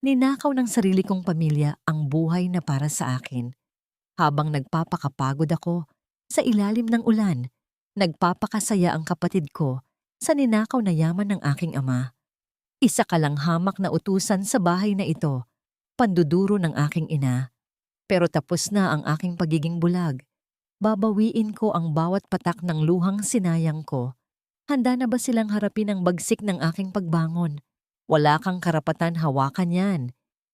Ninakaw ng sarili kong pamilya ang buhay na para sa akin. Habang nagpapakapagod ako sa ilalim ng ulan, nagpapakasaya ang kapatid ko sa ninakaw na yaman ng aking ama. Isa ka lang hamak na utusan sa bahay na ito, panduduro ng aking ina. Pero tapos na ang aking pagiging bulag. Babawiin ko ang bawat patak ng luhang sinayang ko. Handa na ba silang harapin ang bagsik ng aking pagbangon? Wala kang karapatan hawakan yan.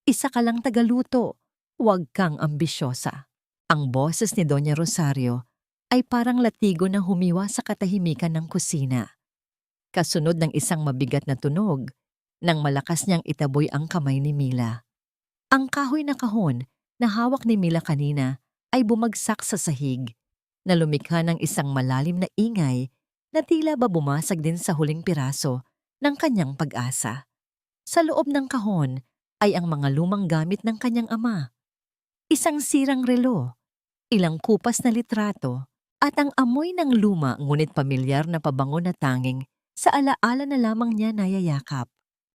Isa ka lang tagaluto. Huwag kang ambisyosa. Ang boses ni Doña Rosario ay parang latigo na humiwa sa katahimikan ng kusina. Kasunod ng isang mabigat na tunog, nang malakas niyang itaboy ang kamay ni Mila. Ang kahoy na kahon na hawak ni Mila kanina ay bumagsak sa sahig, na lumikha ng isang malalim na ingay na tila ba bumasag din sa huling piraso ng kanyang pag-asa. Sa loob ng kahon ay ang mga lumang gamit ng kanyang ama. Isang sirang relo, ilang kupas na litrato, at ang amoy ng luma ngunit pamilyar na pabango na tanging sa alaala na lamang niya nayayakap.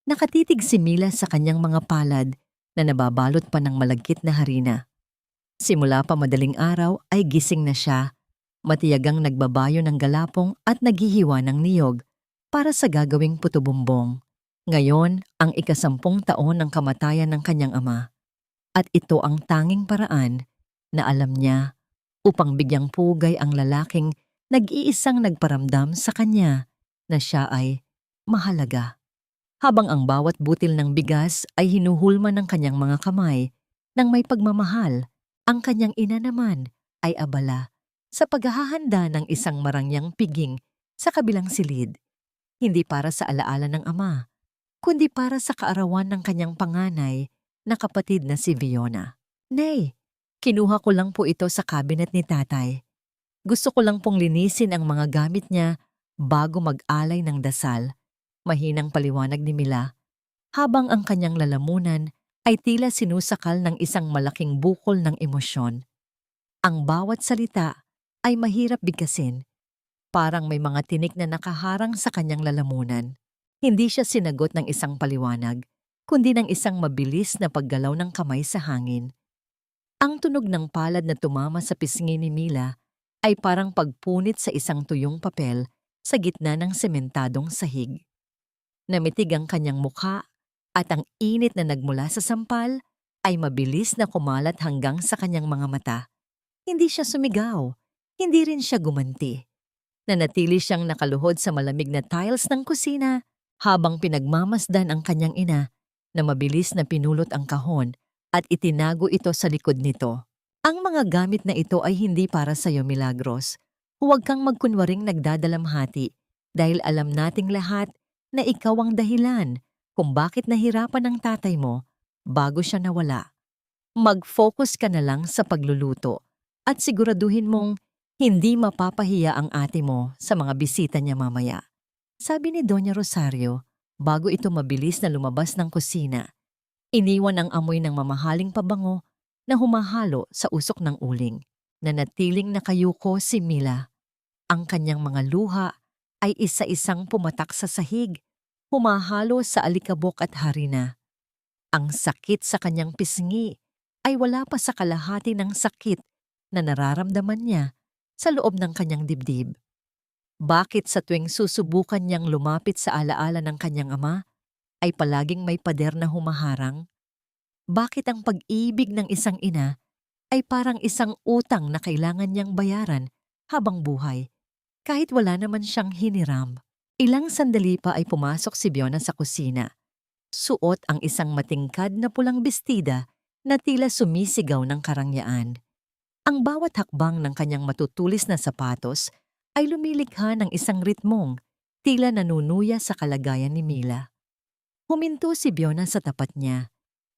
Nakatitig si Mila sa kanyang mga palad na nababalot pa ng malagkit na harina. Simula pa madaling araw ay gising na siya, matiyagang nagbabayo ng galapong at naghihiwa ng niyog para sa gagawing putubumbong. Ngayon ang ika-10 taon ng kamatayan ng kanyang ama. At ito ang tanging paraan na alam niya upang bigyang pugay ang lalaking nag-iisang nagparamdam sa kanya na siya ay mahalaga. Habang ang bawat butil ng bigas ay hinuhulma ng kanyang mga kamay ng may pagmamahal, ang kanyang ina naman ay abala sa paghahanda ng isang marangyang piging sa kabilang silid, hindi para sa alaala ng ama, kundi para sa kaarawan ng kanyang panganay na kapatid na si Fiona. Nay, kinuha ko lang po ito sa cabinet ni tatay. Gusto ko lang pong linisin ang mga gamit niya bago mag-alay ng dasal. Mahinang paliwanag ni Mila, habang ang kanyang lalamunan ay tila sinusakal ng isang malaking bukol ng emosyon. Ang bawat salita ay mahirap bigkasin, parang may mga tinik na nakaharang sa kanyang lalamunan. Hindi siya sinagot ng isang paliwanag, kundi ng isang mabilis na paggalaw ng kamay sa hangin. Ang tunog ng palad na tumama sa pisngi ni Mila ay parang pagpunit sa isang tuyong papel sa gitna ng sementadong sahig. Namitig ang kanyang mukha at ang init na nagmula sa sampal ay mabilis na kumalat hanggang sa kanyang mga mata. Hindi siya sumigaw, hindi rin siya gumanti. Nanatili siyang nakaluhod sa malamig na tiles ng kusina habang pinagmamasdan ang kanyang ina na mabilis na pinulot ang kahon at itinago ito sa likod nito. Ang mga gamit na ito ay hindi para sa iyo, Milagros. Huwag kang magkunwaring nagdadalamhati dahil alam nating lahat na ikaw ang dahilan kung bakit nahirapan ang tatay mo bago siya nawala. Mag-focus ka na lang sa pagluluto at siguraduhin mong hindi mapapahiya ang ate mo sa mga bisita niya mamaya. Sabi ni Doña Rosario bago ito mabilis na lumabas ng kusina. Iniwan ang amoy ng mamahaling pabango na humahalo sa usok ng uling. Nanatiling nakayuko si Mila. Ang kanyang mga luha ay isa-isang pumatak sa sahig, humahalo sa alikabok at harina. Ang sakit sa kanyang pisngi ay wala pa sa kalahati ng sakit na nararamdaman niya sa loob ng kanyang dibdib. Bakit sa tuwing susubukan niyang lumapit sa alaala ng kanyang ama, ay palaging may pader na humaharang? Bakit ang pag-ibig ng isang ina ay parang isang utang na kailangan niyang bayaran habang buhay, kahit wala naman siyang hiniram? Ilang sandali pa ay pumasok si Fiona sa kusina. Suot ang isang matingkad na pulang bestida na tila sumisigaw ng karangyaan. Ang bawat hakbang ng kanyang matutulis na sapatos ay lumilikha ng isang ritmong tila nanunuya sa kalagayan ni Mila. Huminto si Fiona sa tapat niya.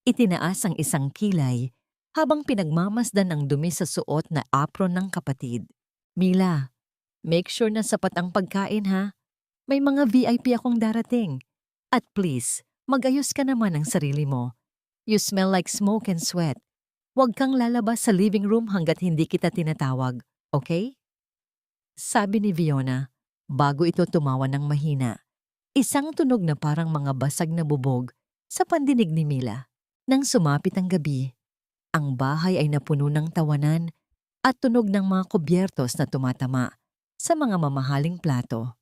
Itinaas ang isang kilay habang pinagmamasdan ang dumi sa suot na apron ng kapatid. Mila, make sure na sapat ang pagkain ha. May mga VIP akong darating. At please, magayos ka naman ang sarili mo. You smell like smoke and sweat. Huwag kang lalabas sa living room hanggat hindi kita tinatawag, okay? Sabi ni Fiona, bago ito tumawa ng mahina. Isang tunog na parang mga basag na bubog sa pandinig ni Mila. Nang sumapit ang gabi, ang bahay ay napuno ng tawanan at tunog ng mga kubyertos na tumatama sa mga mamahaling plato.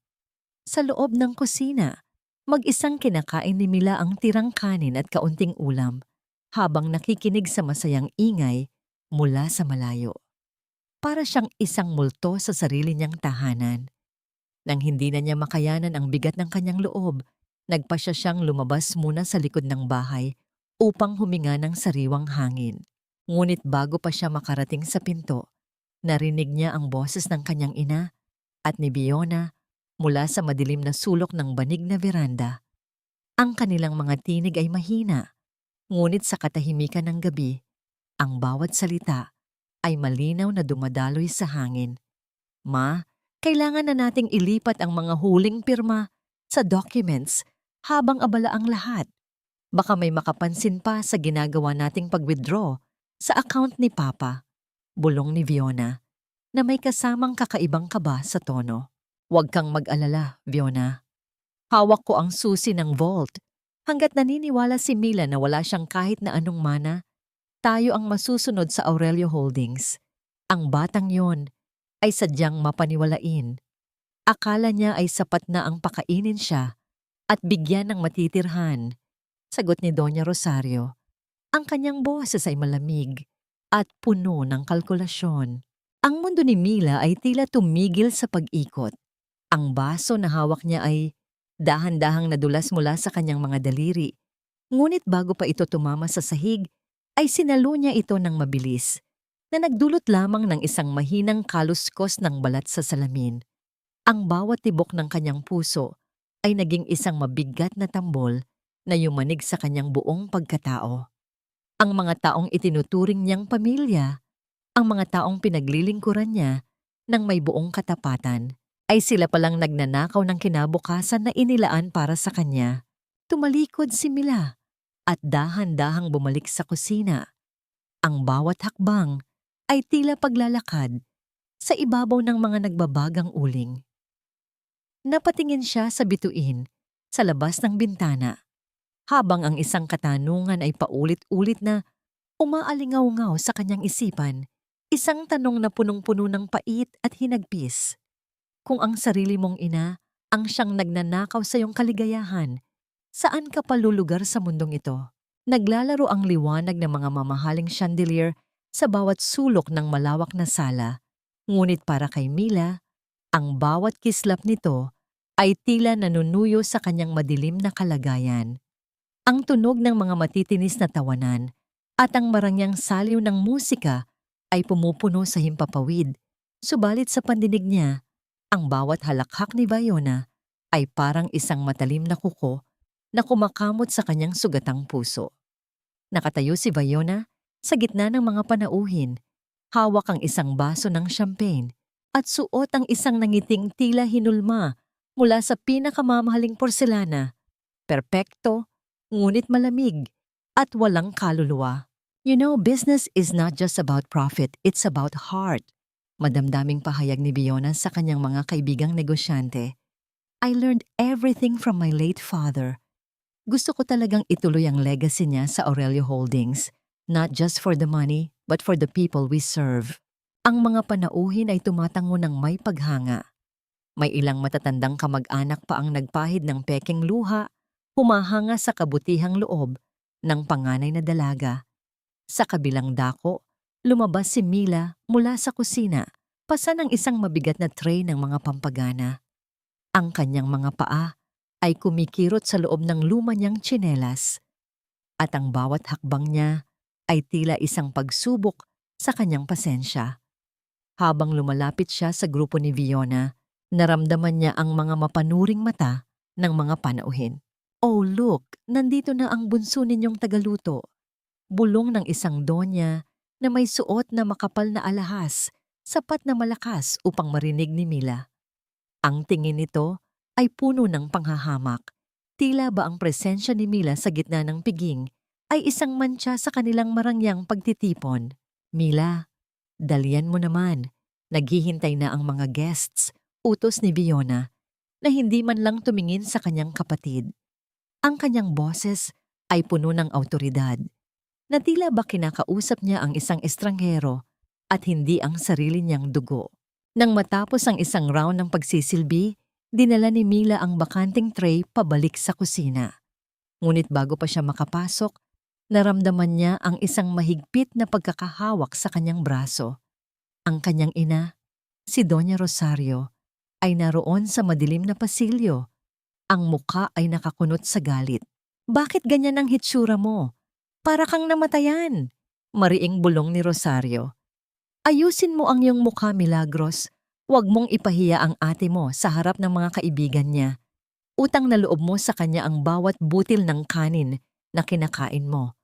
Sa loob ng kusina, mag-isang kinakain ni Mila ang tirang kanin at kaunting ulam habang nakikinig sa masayang ingay mula sa malayo. Para siyang isang multo sa sarili niyang tahanan. Nang hindi na niya makayanan ang bigat ng kanyang loob, nagpasya siyang lumabas muna sa likod ng bahay upang huminga ng sariwang hangin. Ngunit bago pa siya makarating sa pinto, narinig niya ang boses ng kanyang ina at ni Fiona mula sa madilim na sulok ng banig na veranda. Ang kanilang mga tinig ay mahina, ngunit sa katahimikan ng gabi, ang bawat salita ay malinaw na dumadaloy sa hangin. Ma, kailangan na nating ilipat ang mga huling pirma sa documents habang abala ang lahat. Baka may makapansin pa sa ginagawa nating pag-withdraw sa account ni Papa. Bulong ni Fiona na may kasamang kakaibang kaba sa tono. Huwag kang mag-alala, Fiona. Hawak ko ang susi ng vault. Hanggat naniniwala si Mila na wala siyang kahit na anong mana, tayo ang masusunod sa Aurelio Holdings. Ang batang yon ay sadyang mapaniwalain. Akala niya ay sapat na ang pakainin siya at bigyan ng matitirhan. Sagot ni Doña Rosario. Ang kanyang boses ay malamig at puno ng kalkulasyon. Ang mundo ni Mila ay tila tumigil sa pag-ikot. Ang baso na hawak niya ay dahan-dahang nadulas mula sa kanyang mga daliri. Ngunit bago pa ito tumama sa sahig, ay sinalo niya ito ng mabilis na nagdulot lamang ng isang mahinang kaluskos ng balat sa salamin. Ang bawat tibok ng kanyang puso ay naging isang mabigat na tambol na yumanig sa kanyang buong pagkatao. Ang mga taong itinuturing niyang pamilya, ang mga taong pinaglilingkuran niya ng may buong katapatan, ay sila palang nagnanakaw ng kinabukasan na inilaan para sa kanya. Tumalikod si Mila at dahan-dahang bumalik sa kusina. Ang bawat hakbang ay tila paglalakad sa ibabaw ng mga nagbabagang uling. Napatingin siya sa bituin sa labas ng bintana, habang ang isang katanungan ay paulit-ulit na umaalingaw-ngaw sa kanyang isipan, isang tanong na punong-puno ng pait at hinagpis. Kung ang sarili mong ina ang siyang nagnanakaw sa iyong kaligayahan, saan ka palulugar sa mundong ito? Naglalaro ang liwanag ng mga mamahaling chandelier sa bawat sulok ng malawak na sala. Ngunit para kay Mila, ang bawat kislap nito ay tila nanunuyo sa kanyang madilim na kalagayan. Ang tunog ng mga matitinis na tawanan at ang marangyang saliw ng musika ay pumupuno sa himpapawid. Subalit sa pandinig niya, ang bawat halakhak ni Fiona ay parang isang matalim na kuko na kumakamot sa kanyang sugatang puso. Nakatayo si Fiona sa gitna ng mga panauhin, hawak ang isang baso ng champagne at suot ang isang nangiting tila hinulma mula sa pinakamamahaling porselana. Perpekto, ngunit malamig at walang kaluluwa. You know, business is not just about profit, it's about heart. Madamdaming pahayag ni Fiona sa kanyang mga kaibigang negosyante. I learned everything from my late father. Gusto ko talagang ituloy ang legacy niya sa Aurelio Holdings, not just for the money, but for the people we serve. Ang mga panauhin ay tumatango ng may paghanga. May ilang matatandang kamag-anak pa ang nagpahid ng pekeng luha, humahanga sa kabutihang loob ng panganay na dalaga. Sa kabilang dako, lumabas si Mila mula sa kusina, pasan ng isang mabigat na tray ng mga pampagana. Ang kanyang mga paa ay kumikirot sa loob ng luma niyang tsinelas, at ang bawat hakbang niya ay tila isang pagsubok sa kanyang pasensya. Habang lumalapit siya sa grupo ni Fiona, naramdaman niya ang mga mapanuring mata ng mga panauhin. Oh look, nandito na ang bunso ninyong tagaluto. Bulong ng isang donya na may suot na makapal na alahas, sapat na malakas upang marinig ni Mila. Ang tingin nito ay puno ng panghahamak. Tila ba ang presensya ni Mila sa gitna ng piging ay isang mantsa sa kanilang marangyang pagtitipon. Mila, dalian mo naman. Naghihintay na ang mga guests, utos ni Fiona, na hindi man lang tumingin sa kanyang kapatid. Ang kanyang boses ay puno ng awtoridad. na tila ba kinakausap niya ang isang estranghero at hindi ang sarili niyang dugo. Nang matapos ang isang round ng pagsisilbi, dinala ni Mila ang bakanting tray pabalik sa kusina. Ngunit bago pa siya makapasok, naramdaman niya ang isang mahigpit na pagkakahawak sa kanyang braso. Ang kanyang ina, si Doña Rosario, ay naroon sa madilim na pasilyo. Ang muka ay nakakunot sa galit. "Bakit ganyan ang hitsura mo? Para kang namatayan," mariing bulong ni Rosario. "Ayusin mo ang iyong mukha, Milagros. Huwag mong ipahiya ang ate mo sa harap ng mga kaibigan niya. Utang na loob mo sa kanya ang bawat butil ng kanin na kinakain mo.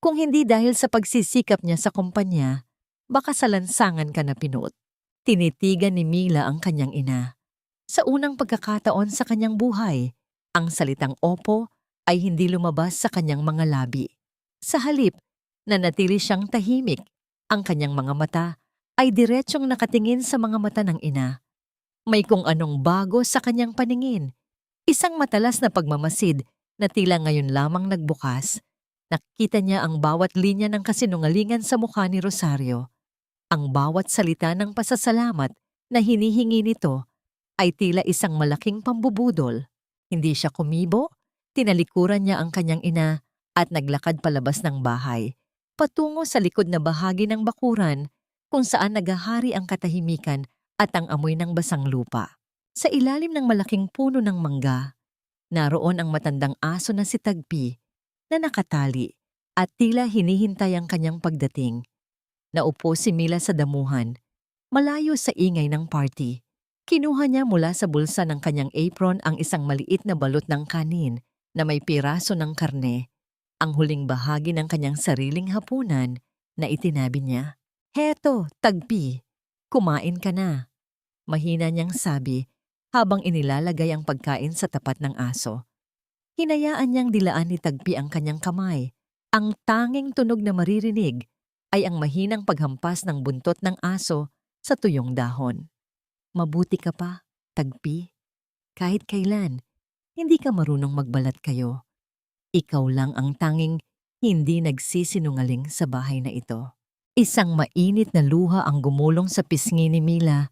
Kung hindi dahil sa pagsisikap niya sa kumpanya, baka sa lansangan ka na pinuot." Tinitigan ni Mila ang kanyang ina. Sa unang pagkakataon sa kanyang buhay, ang salitang opo ay hindi lumabas sa kanyang mga labi. Sa halip, nanatili siyang tahimik. Ang kanyang mga mata ay diretsyong nakatingin sa mga mata ng ina. May kung anong bago sa kanyang paningin. Isang matalas na pagmamasid na tila ngayon lamang nagbukas. Nakita niya ang bawat linya ng kasinungalingan sa mukha ni Rosario. Ang bawat salita ng pasasalamat na hinihingi nito ay tila isang malaking pambubudol. Hindi siya kumibo, tinalikuran niya ang kanyang ina at naglakad palabas ng bahay, patungo sa likod na bahagi ng bakuran kung saan naghahari ang katahimikan at ang amoy ng basang lupa. Sa ilalim ng malaking puno ng mangga, naroon ang matandang aso na si Tagpi na nakatali at tila hinihintay ang kanyang pagdating. Naupo si Mila sa damuhan, malayo sa ingay ng party. Kinuha niya mula sa bulsa ng kanyang apron ang isang maliit na balot ng kanin na may piraso ng karne, ang huling bahagi ng kanyang sariling hapunan na itinabi niya. "Heto, Tagpi, kumain ka na," mahina niyang sabi habang inilalagay ang pagkain sa tapat ng aso. Hinayaan niyang dilaan ni Tagpi ang kanyang kamay. Ang tanging tunog na maririnig ay ang mahinang paghampas ng buntot ng aso sa tuyong dahon. "Mabuti ka pa, Tagpi. Kahit kailan, hindi ka marunong magbalat kayo. Ikaw lang ang tanging hindi nagsisinungaling sa bahay na ito." Isang mainit na luha ang gumulong sa pisngi ni Mila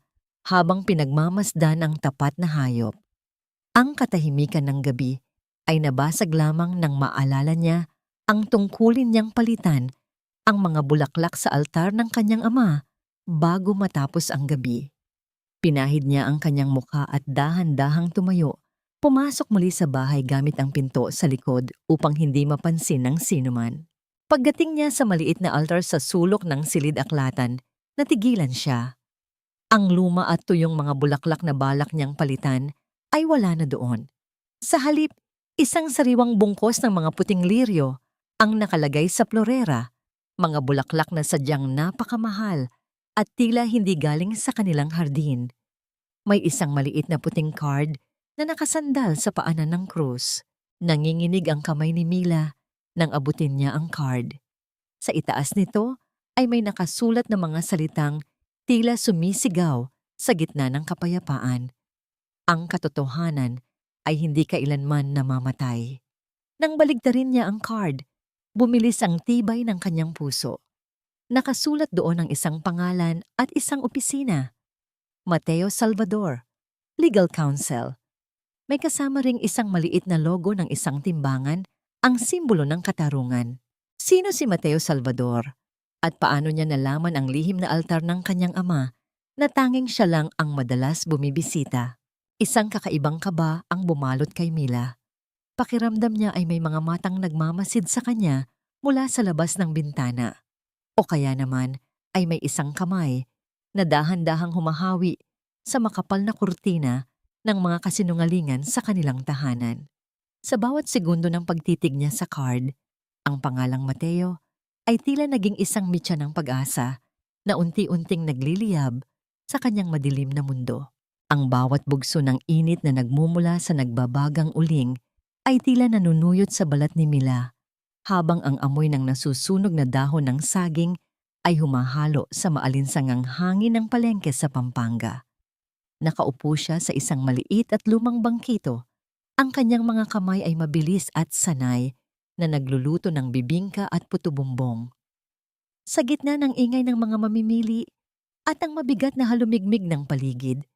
habang pinagmamasdan ang tapat na hayop. Ang katahimikan ng gabi ay nabasag lamang nang maalala niya ang tungkulin niyang palitan ang mga bulaklak sa altar ng kanyang ama bago matapos ang gabi. Pinahid niya ang kanyang mukha at dahan-dahang tumayo. Pumasok muli sa bahay gamit ang pinto sa likod upang hindi mapansin ng sinuman. Pagdating niya sa maliit na altar sa sulok ng silid-aklatan, natigilan siya. Ang luma at tuyong mga bulaklak na balak niyang palitan ay wala na doon. Sa halip, isang sariwang bungkos ng mga puting liryo ang nakalagay sa florera, mga bulaklak na sadyang napakamahal at tila hindi galing sa kanilang hardin. May isang maliit na puting card na nakasandal sa paanan ng krus. Nanginginig ang kamay ni Mila nang abutin niya ang card. Sa itaas nito ay may nakasulat na mga salitang tila sumisigaw sa gitna ng kapayapaan. Ang katotohanan ay hindi kailanman namamatay. Nang baligtarin niya ang card, bumilis ang tibay ng kanyang puso. Nakasulat doon ang isang pangalan at isang opisina. Mateo Salvador, Legal Counsel. May kasama ring isang maliit na logo ng isang timbangan, ang simbolo ng katarungan. Sino si Mateo Salvador? At paano niya nalaman ang lihim na altar ng kanyang ama na tanging siya lang ang madalas bumibisita? Isang kakaibang kaba ang bumalot kay Mila. Pakiramdam niya ay may mga matang nagmamasid sa kanya mula sa labas ng bintana. O kaya naman ay may isang kamay na dahan-dahang humahawi sa makapal na kurtina ng mga kasinungalingan sa kanilang tahanan. Sa bawat segundo ng pagtitig niya sa card, ang pangalang Mateo ay tila naging isang mitya ng pag-asa na unti-unting nagliliyab sa kanyang madilim na mundo. Ang bawat bugso ng init na nagmumula sa nagbabagang uling ay tila nanunuyot sa balat ni Mila, habang ang amoy ng nasusunog na dahon ng saging ay humahalo sa maalinsangang hangin ng palengke sa Pampanga. Nakaupo siya sa isang maliit at lumang bangkito. Ang kanyang mga kamay ay mabilis at sanay, na nagluluto ng bibingka at puto-bumbong. Sa gitna ng ingay ng mga mamimili at ang mabigat na halumigmig ng paligid,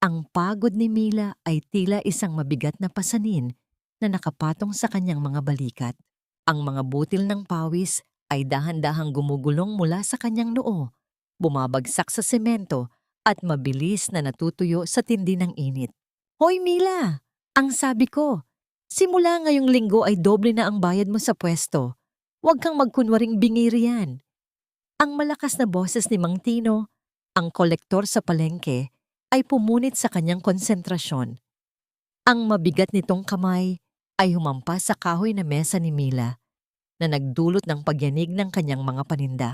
ang pagod ni Mila ay tila isang mabigat na pasanin na nakapatong sa kanyang mga balikat. Ang mga butil ng pawis ay dahan-dahang gumugulong mula sa kanyang noo, bumabagsak sa semento at mabilis na natutuyo sa tindi ng init. Hoy Mila! Ang sabi ko, simula ngayong linggo ay doble na ang bayad mo sa pwesto. Huwag kang magkunwaring bingi riyan. Ang malakas na boses ni Mang Tino, ang kolektor sa palengke, ay pumunit sa kanyang konsentrasyon. Ang mabigat nitong kamay ay humampas sa kahoy na mesa ni Mila na nagdulot ng pagyanig ng kanyang mga paninda.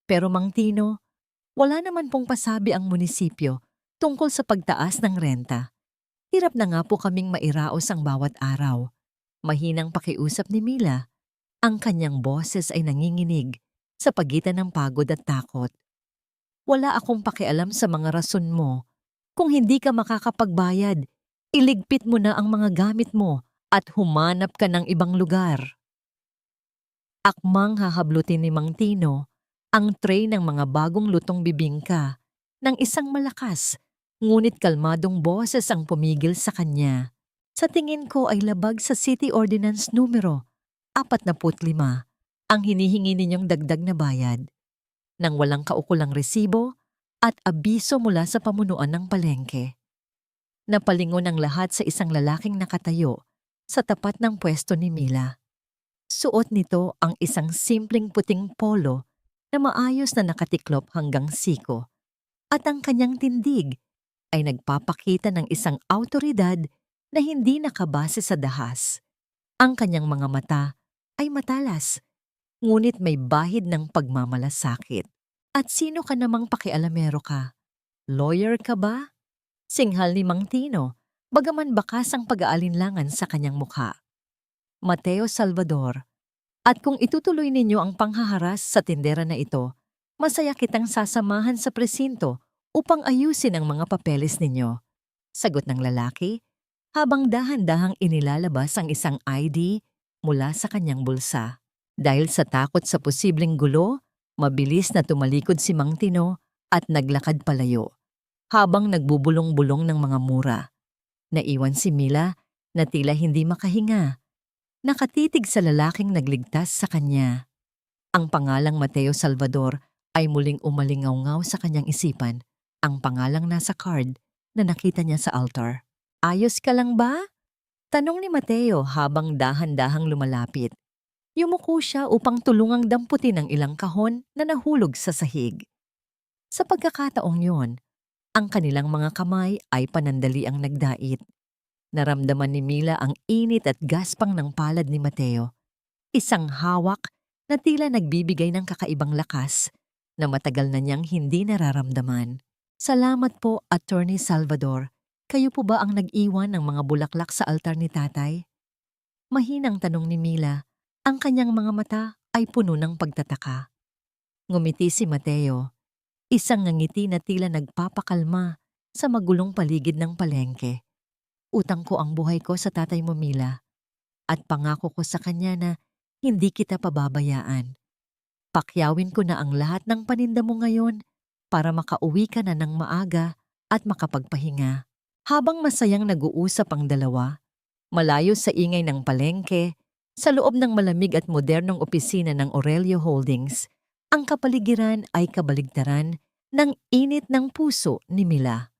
Pero Mang Tino, wala naman pong pasabi ang munisipyo tungkol sa pagtaas ng renta. Hirap na nga po kaming mairaos ang bawat araw. Mahinang pakiusap ni Mila, ang kanyang boses ay nanginginig sa pagitan ng pagod at takot. Wala akong pakialam sa mga rason mo. Kung hindi ka makakapagbayad, iligpit mo na ang mga gamit mo at humanap ka ng ibang lugar. Akmang hahablutin ni Mang Tino ang tray ng mga bagong lutong bibingka ng isang malakas, ngunit kalmadong boses ang pumigil sa kanya. Sa tingin ko ay labag sa City Ordinance numero 45 ang hinihingi ninyong dagdag na bayad. Nang walang kaukulang resibo at abiso mula sa pamunuan ng palengke. Napalingon ang lahat sa isang lalaking nakatayo sa tapat ng pwesto ni Mila. Suot nito ang isang simpleng puting polo na maayos na nakatiklop hanggang siko at ang kanyang tindig ay nagpapakita ng isang awtoridad na hindi nakabase sa dahas. Ang kanyang mga mata ay matalas, ngunit may bahid ng pagmamalasakit. At sino ka namang pakialamero ka? Lawyer ka ba? Singhal ni Mang Tino, bagaman bakas ang pag-aalinlangan sa kanyang mukha. Mateo Salvador, at kung itutuloy ninyo ang panghaharas sa tindera na ito, masaya kitang sasamahan sa presinto upang ayusin ang mga papeles ninyo. Sagot ng lalaki, habang dahan-dahang inilalabas ang isang ID mula sa kanyang bulsa. Dahil sa takot sa posibleng gulo, mabilis na tumalikod si Mang Tino at naglakad palayo, habang nagbubulong-bulong ng mga mura. Naiwan si Mila na tila hindi makahinga. Nakatitig sa lalaking nagligtas sa kanya. Ang pangalang Mateo Salvador ay muling umalingaw-ngaw sa kanyang isipan. Ang pangalang nasa card na nakita niya sa altar. Ayos ka lang ba? Tanong ni Mateo habang dahan-dahang lumalapit. Yumuko siya upang tulungang damputin ang ilang kahon na nahulog sa sahig. Sa pagkakataong yon, ang kanilang mga kamay ay panandali ang nagdait. Naramdaman ni Mila ang init at gaspang ng palad ni Mateo. Isang hawak na tila nagbibigay ng kakaibang lakas na matagal na niyang hindi nararamdaman. Salamat po, Attorney Salvador. Kayo po ba ang nag-iwan ng mga bulaklak sa altar ni tatay? Mahinang tanong ni Mila. Ang kanyang mga mata ay puno ng pagtataka. Ngumiti si Mateo, isang ngangiti na tila nagpapakalma sa magulong paligid ng palengke. Utang ko ang buhay ko sa tatay mo, Mila, at pangako ko sa kanya na hindi kita pababayaan. Pakyawin ko na ang lahat ng paninda mo ngayon para makauwi ka na ng maaga at makapagpahinga. Habang masayang nag-uusap ang dalawa, malayo sa ingay ng palengke, sa loob ng malamig at modernong opisina ng Aurelio Holdings, ang kapaligiran ay kabaligtaran ng init ng puso ni Mila.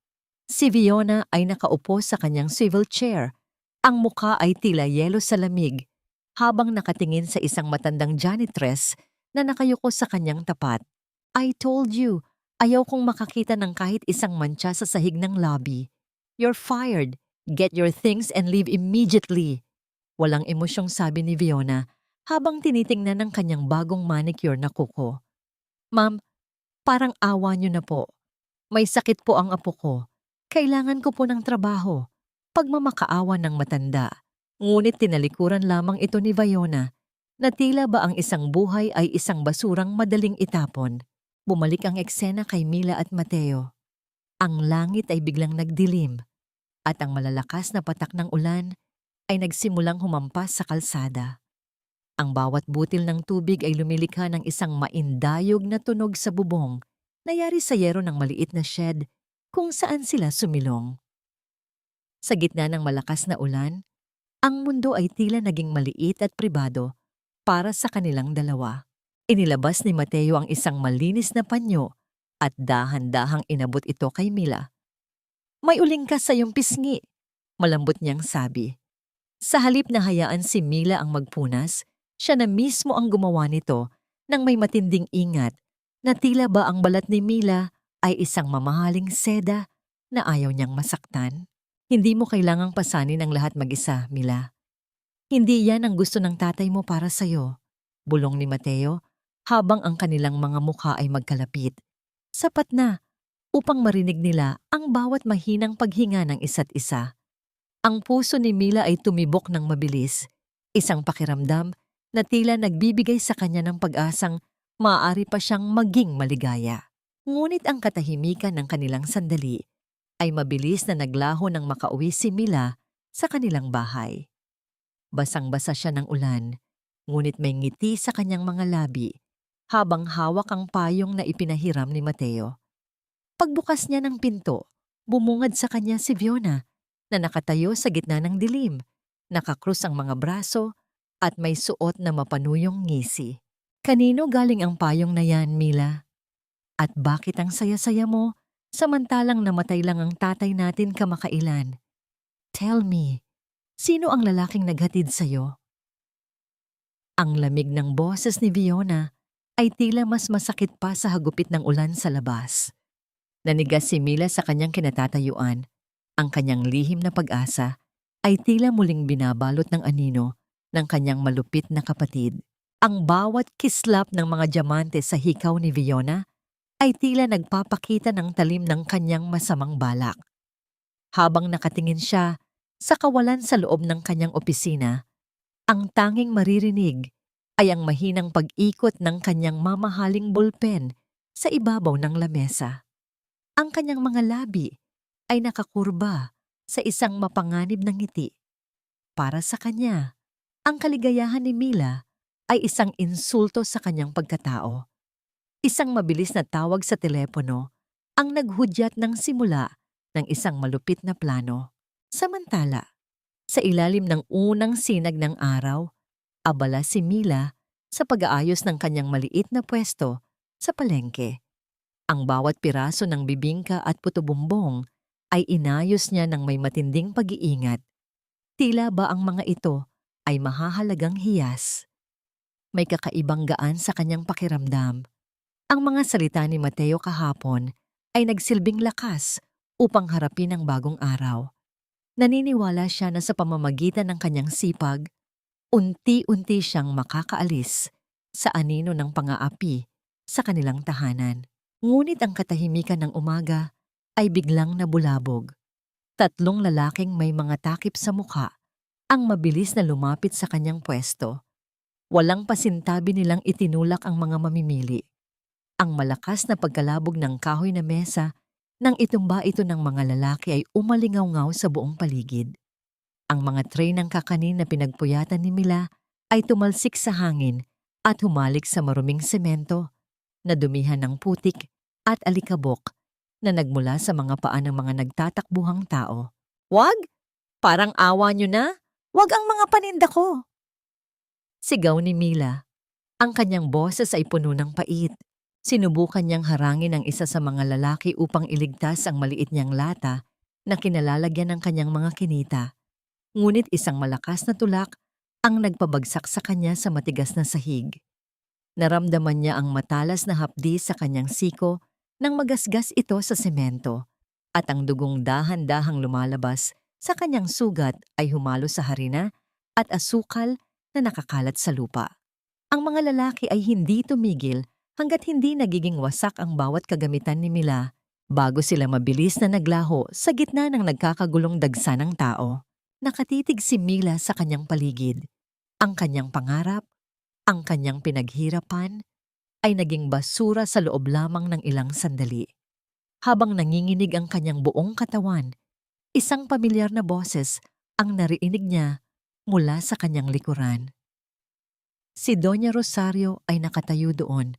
Si Fiona ay nakaupo sa kanyang swivel chair. Ang mukha ay tila yelo sa lamig, habang nakatingin sa isang matandang janitress na nakayuko sa kanyang tapat. I told you, ayaw kong makakita ng kahit isang mantsa sa sahig ng lobby. You're fired. Get your things and leave immediately. Walang emosyong sabi ni Fiona habang tinitingnan ng kanyang bagong manicure na kuko. Ma'am, parang awa niyo na po. May sakit po ang apo ko. Kailangan ko po ng trabaho. Pagmamakaawa ng matanda. Ngunit tinalikuran lamang ito ni Fiona na tila ba ang isang buhay ay isang basurang madaling itapon. Bumalik ang eksena kay Mila at Mateo. Ang langit ay biglang nagdilim at ang malalakas na patak ng ulan ay nagsimulang humampas sa kalsada. Ang bawat butil ng tubig ay lumilikha ng isang maindayog na tunog sa bubong na yari sa yero ng maliit na shed kung saan sila sumilong. Sa gitna ng malakas na ulan, ang mundo ay tila naging maliit at pribado para sa kanilang dalawa. Inilabas ni Mateo ang isang malinis na panyo at dahan-dahang inabot ito kay Mila. "May uling ka sa iyong pisngi," malambot niyang sabi. Sa halip na hayaan si Mila ang magpunas, siya na mismo ang gumawa nito nang may matinding ingat na tila ba ang balat ni Mila ay isang mamahaling seda na ayaw niyang masaktan. "Hindi mo kailangang pasanin ang lahat mag-isa, Mila. Hindi yan ang gusto ng tatay mo para sa'yo," bulong ni Mateo habang ang kanilang mga mukha ay magkalapit. Sapat na upang marinig nila ang bawat mahinang paghinga ng isa't isa. Ang puso ni Mila ay tumibok ng mabilis, isang pakiramdam na tila nagbibigay sa kanya ng pag-asang maaari pa siyang maging maligaya. Ngunit ang katahimikan ng kanilang sandali ay mabilis na naglaho nang makauwi si Mila sa kanilang bahay. Basang-basa siya ng ulan, ngunit may ngiti sa kanyang mga labi habang hawak ang payong na ipinahiram ni Mateo. Pagbukas niya ng pinto, bumungad sa kanya si Fiona na nakatayo sa gitna ng dilim, nakakrus ang mga braso at may suot na mapanuyong ngisi. "Kanino galing ang payong na yan, Mila? At bakit ang saya-saya mo samantalang namatay lang ang tatay natin kamakailan? Tell me, sino ang lalaking naghatid sa'yo?" Ang lamig ng boses ni Fiona ay tila mas masakit pa sa hagupit ng ulan sa labas. Nanigas si Mila sa kanyang kinatatayuan. Ang kanyang lihim na pag-asa ay tila muling binabalot ng anino ng kanyang malupit na kapatid. Ang bawat kislap ng mga diamante sa hikaw ni Fiona ay tila nagpapakita ng talim ng kanyang masamang balak. Habang nakatingin siya sa kawalan sa loob ng kanyang opisina, ang tanging maririnig ay ang mahinang pag-ikot ng kanyang mamahaling bulpen sa ibabaw ng lamesa. Ang kanyang mga labi ay nakakurba sa isang mapanganib na ngiti. Para sa kanya, ang kaligayahan ni Mila ay isang insulto sa kanyang pagkatao. Isang mabilis na tawag sa telepono ang naghudyat ng simula ng isang malupit na plano. Samantala, sa ilalim ng unang sinag ng araw, abala si Mila sa pag-aayos ng kanyang maliit na pwesto sa palengke. Ang bawat piraso ng bibingka at puto-bumbong ay inayos niya ng may matinding pag-iingat. Tila ba ang mga ito ay mahahalagang hiyas. May kakaibang gaan sa kanyang pakiramdam. Ang mga salita ni Mateo kahapon ay nagsilbing lakas upang harapin ang bagong araw. Naniniwala siya na sa pamamagitan ng kanyang sipag, unti-unti siyang makakaalis sa anino ng pang-aapi sa kanilang tahanan. Ngunit ang katahimikan ng umaga ay biglang nabulabog. 3 lalaking may mga takip sa mukha ang mabilis na lumapit sa kanyang pwesto. Walang pasintabi nilang itinulak ang mga mamimili. Ang malakas na pagkalabog ng kahoy na mesa nang itumba ito ng mga lalaki ay umalingaw-ngaw sa buong paligid. Ang mga tray ng kakanin na pinagpuyatan ni Mila ay tumalsik sa hangin at humalik sa maruming semento na dumihan ng putik at alikabok na nagmula sa mga paa ng mga nagtatakbuhang tao. "Wag! Parang awa nyo na! Wag ang mga paninda ko!" Sigaw ni Mila. Ang kanyang boses ay puno ng pait. Sinubukan niyang harangin ang isa sa mga lalaki upang iligtas ang maliit niyang lata na kinalalagyan ng kanyang mga kinita. Ngunit isang malakas na tulak ang nagpabagsak sa kanya sa matigas na sahig. Naramdaman niya ang matalas na hapdi sa kanyang siko nang magasgas ito sa semento at ang dugong dahan-dahang lumalabas sa kanyang sugat ay humalo sa harina at asukal na nakakalat sa lupa. Ang mga lalaki ay hindi tumigil hanggat hindi nagiging wasak ang bawat kagamitan ni Mila bago sila mabilis na naglaho sa gitna ng nagkakagulong dagsa ng tao. Nakatitig si Mila sa kanyang paligid. Ang kanyang pangarap, ang kanyang pinaghirapan, ay naging basura sa loob lamang ng ilang sandali. Habang nanginginig ang kanyang buong katawan, isang pamilyar na boses ang narinig niya mula sa kanyang likuran. Si Doña Rosario ay nakatayo doon,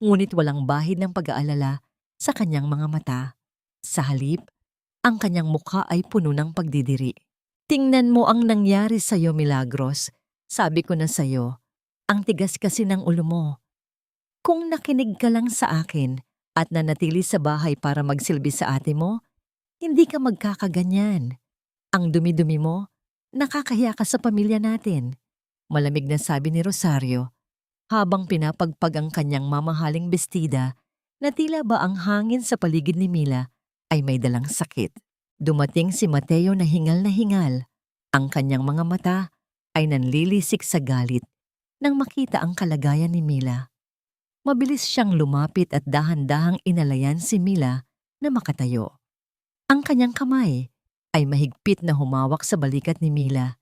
ngunit walang bahid ng pag-aalala sa kanyang mga mata. Sa halip, ang kanyang mukha ay puno ng pagdidiri. "Tingnan mo ang nangyari sa'yo, Milagros. Sabi ko na sa'yo, ang tigas kasi ng ulo mo. Kung nakinig ka lang sa akin at nanatili sa bahay para magsilbi sa ate mo, hindi ka magkakaganyan. Ang dumi-dumi mo, nakakahiya ka sa pamilya natin." Malamig na sabi ni Rosario habang pinapagpag ang kanyang mamahaling bestida na tila ba ang hangin sa paligid ni Mila ay may dalang sakit. Dumating si Mateo na hingal. Ang kanyang mga mata ay nanlilisik sa galit nang makita ang kalagayan ni Mila. Mabilis siyang lumapit at dahan-dahang inalayan si Mila na makatayo. Ang kanyang kamay ay mahigpit na humawak sa balikat ni Mila,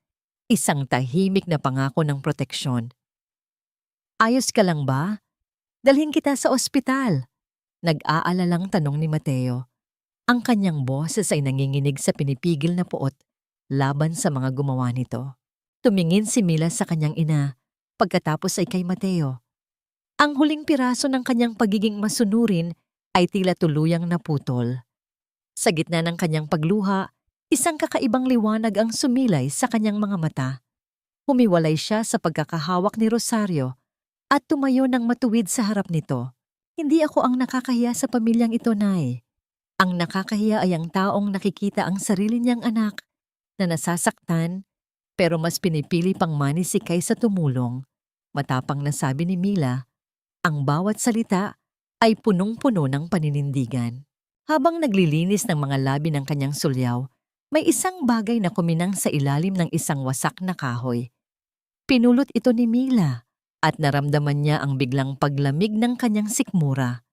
isang tahimik na pangako ng proteksyon. "Ayos ka lang ba? Dalhin kita sa ospital." Nag-aalalang tanong ni Mateo. Ang kanyang boses ay nanginginig sa pinipigil na puot laban sa mga gumawa nito. Tumingin si Mila sa kanyang ina, pagkatapos ay kay Mateo. Ang huling piraso ng kanyang pagiging masunurin ay tila tuluyang naputol. Sa gitna ng kanyang pagluha, isang kakaibang liwanag ang sumilay sa kanyang mga mata. Humiwalay siya sa pagkakahawak ni Rosario at tumayo ng matuwid sa harap nito. "Hindi ako ang nakakahiya sa pamilyang ito, Nay. Ang nakakahiya ay ang taong nakikita ang sarili niyang anak na nasasaktan pero mas pinipili pang manisi kaysa tumulong." Matapang na sabi ni Mila, ang bawat salita ay punong-puno ng paninindigan. Habang naglilinis ng mga labi ng kanyang sulyaw, may isang bagay na kuminang sa ilalim ng isang wasak na kahoy. Pinulot ito ni Mila at naramdaman niya ang biglang paglamig ng kanyang sikmura.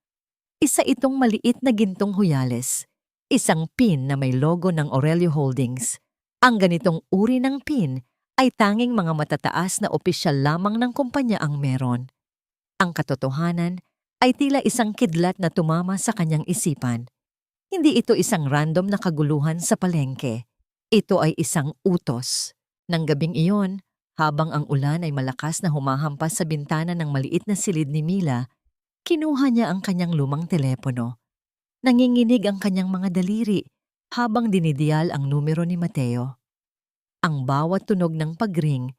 Isa itong maliit na gintong huyales, isang pin na may logo ng Aurelio Holdings. Ang ganitong uri ng pin ay tanging mga matataas na opisyal lamang ng kumpanya ang meron. Ang katotohanan ay tila isang kidlat na tumama sa kanyang isipan. Hindi ito isang random na kaguluhan sa palengke. Ito ay isang utos. Nang gabing iyon, habang ang ulan ay malakas na humahampas sa bintana ng maliit na silid ni Mila, kinuha niya ang kanyang lumang telepono. Nanginginig ang kanyang mga daliri habang dinidiyal ang numero ni Mateo. Ang bawat tunog ng pagring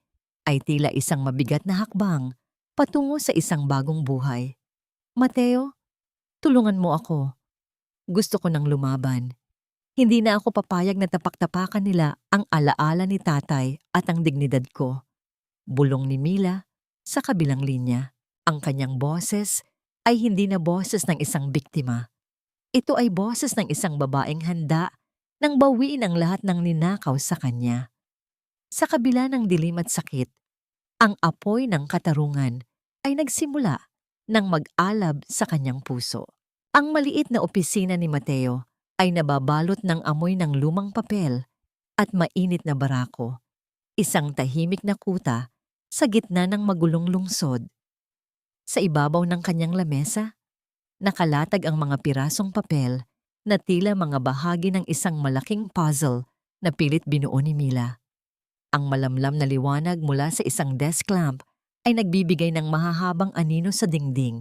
ay tila isang mabigat na hakbang patungo sa isang bagong buhay. "Mateo, tulungan mo ako. Gusto ko nang lumaban. Hindi na ako papayag na tapak-tapakan nila ang alaala ni tatay at ang dignidad ko." Bulong ni Mila sa kabilang linya. Ang kanyang boses ay hindi na boses ng isang biktima. Ito ay boses ng isang babaeng handa nang bawiin ang lahat ng ninakaw sa kanya. Sa kabila ng dilim at sakit, ang apoy ng katarungan ay nagsimula nang mag-alab sa kanyang puso. Ang maliit na opisina ni Mateo ay nababalot ng amoy ng lumang papel at mainit na barako. Isang tahimik na kuta sa gitna ng magulong lungsod. Sa ibabaw ng kanyang lamesa, nakalatag ang mga pirasong papel na tila mga bahagi ng isang malaking puzzle na pilit binuo ni Mila. Ang malamlam na liwanag mula sa isang desk lamp ay nagbibigay ng mahahabang anino sa dingding,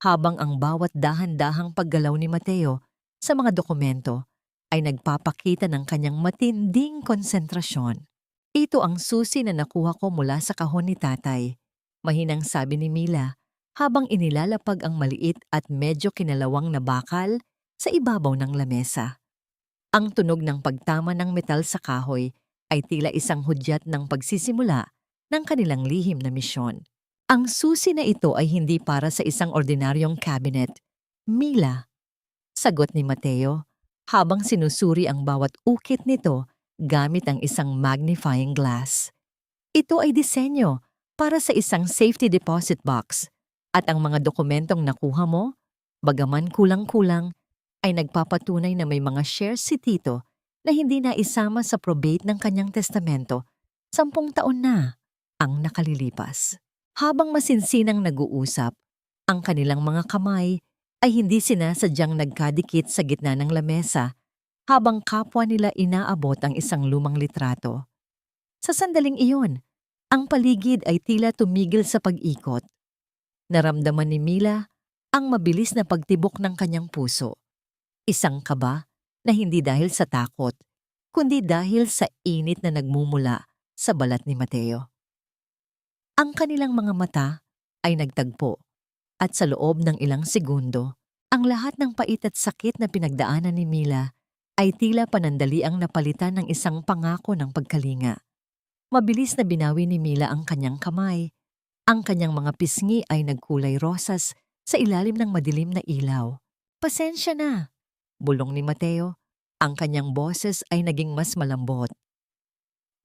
habang ang bawat dahan-dahang paggalaw ni Mateo sa mga dokumento ay nagpapakita ng kanyang matinding konsentrasyon. "Ito ang susi na nakuha ko mula sa kahon ni tatay," mahinang sabi ni Mila habang inilalapag ang maliit at medyo kinalawang na bakal sa ibabaw ng lamesa. Ang tunog ng pagtama ng metal sa kahoy ay tila isang hudyat ng pagsisimula ng kanilang lihim na misyon. "Ang susi na ito ay hindi para sa isang ordinaryong cabinet, Mila," sagot ni Mateo habang sinusuri ang bawat ukit nito gamit ang isang magnifying glass. "Ito ay disenyo para sa isang safety deposit box at ang mga dokumentong nakuha mo, bagaman kulang-kulang, ay nagpapatunay na may mga shares si Tito na hindi na isama sa probate ng kanyang testamento 10 taon na ang nakalilipas." Habang masinsinang nag-uusap, ang kanilang mga kamay ay hindi sinasadyang nagkadikit sa gitna ng lamesa habang kapwa nila inaabot ang isang lumang litrato. Sa sandaling iyon, Ang paligid ay tila tumigil sa pag-ikot. Naramdaman ni Mila ang mabilis na pagtibok ng kanyang puso. Isang kaba na hindi dahil sa takot, kundi dahil sa init na nagmumula sa balat ni Mateo. Ang kanilang mga mata ay nagtagpo at sa loob ng ilang segundo, ang lahat ng pait at sakit na pinagdaanan ni Mila ay tila panandaliang napalitan ng isang pangako ng pagkalinga. Mabilis na binawi ni Mila ang kanyang kamay. Ang kanyang mga pisngi ay nagkulay rosas sa ilalim ng madilim na ilaw. "Pasensya na," bulong ni Mateo. Ang kanyang boses ay naging mas malambot.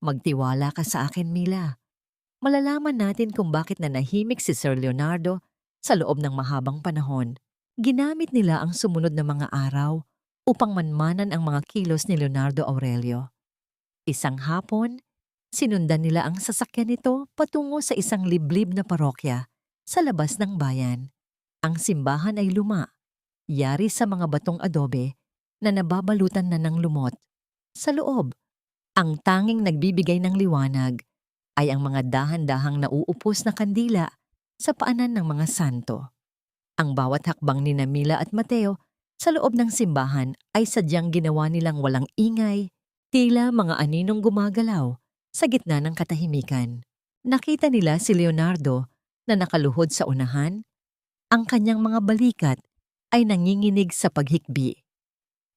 "Magtiwala ka sa akin, Mila. Malalaman natin kung bakit nanahimik si Sir Leonardo sa loob ng mahabang panahon. Ginamit nila ang sumunod na mga araw upang manmanan ang mga kilos ni Leonardo Aurelio. Isang hapon, sinundan nila ang sasakyan nito patungo sa isang liblib na parokya sa labas ng bayan. Ang simbahan ay luma, yari sa mga batong adobe na nababalutan na ng lumot. Sa loob, ang tanging nagbibigay ng liwanag ay ang mga dahan-dahang nauupos na kandila sa paanan ng mga santo. Ang bawat hakbang ni Mila at Mateo sa loob ng simbahan ay sadyang ginawa nilang walang ingay, tila mga aninong gumagalaw sa gitna ng katahimikan. Nakita nila si Leonardo na nakaluhod sa unahan. Ang kanyang mga balikat ay nanginginig sa paghikbi.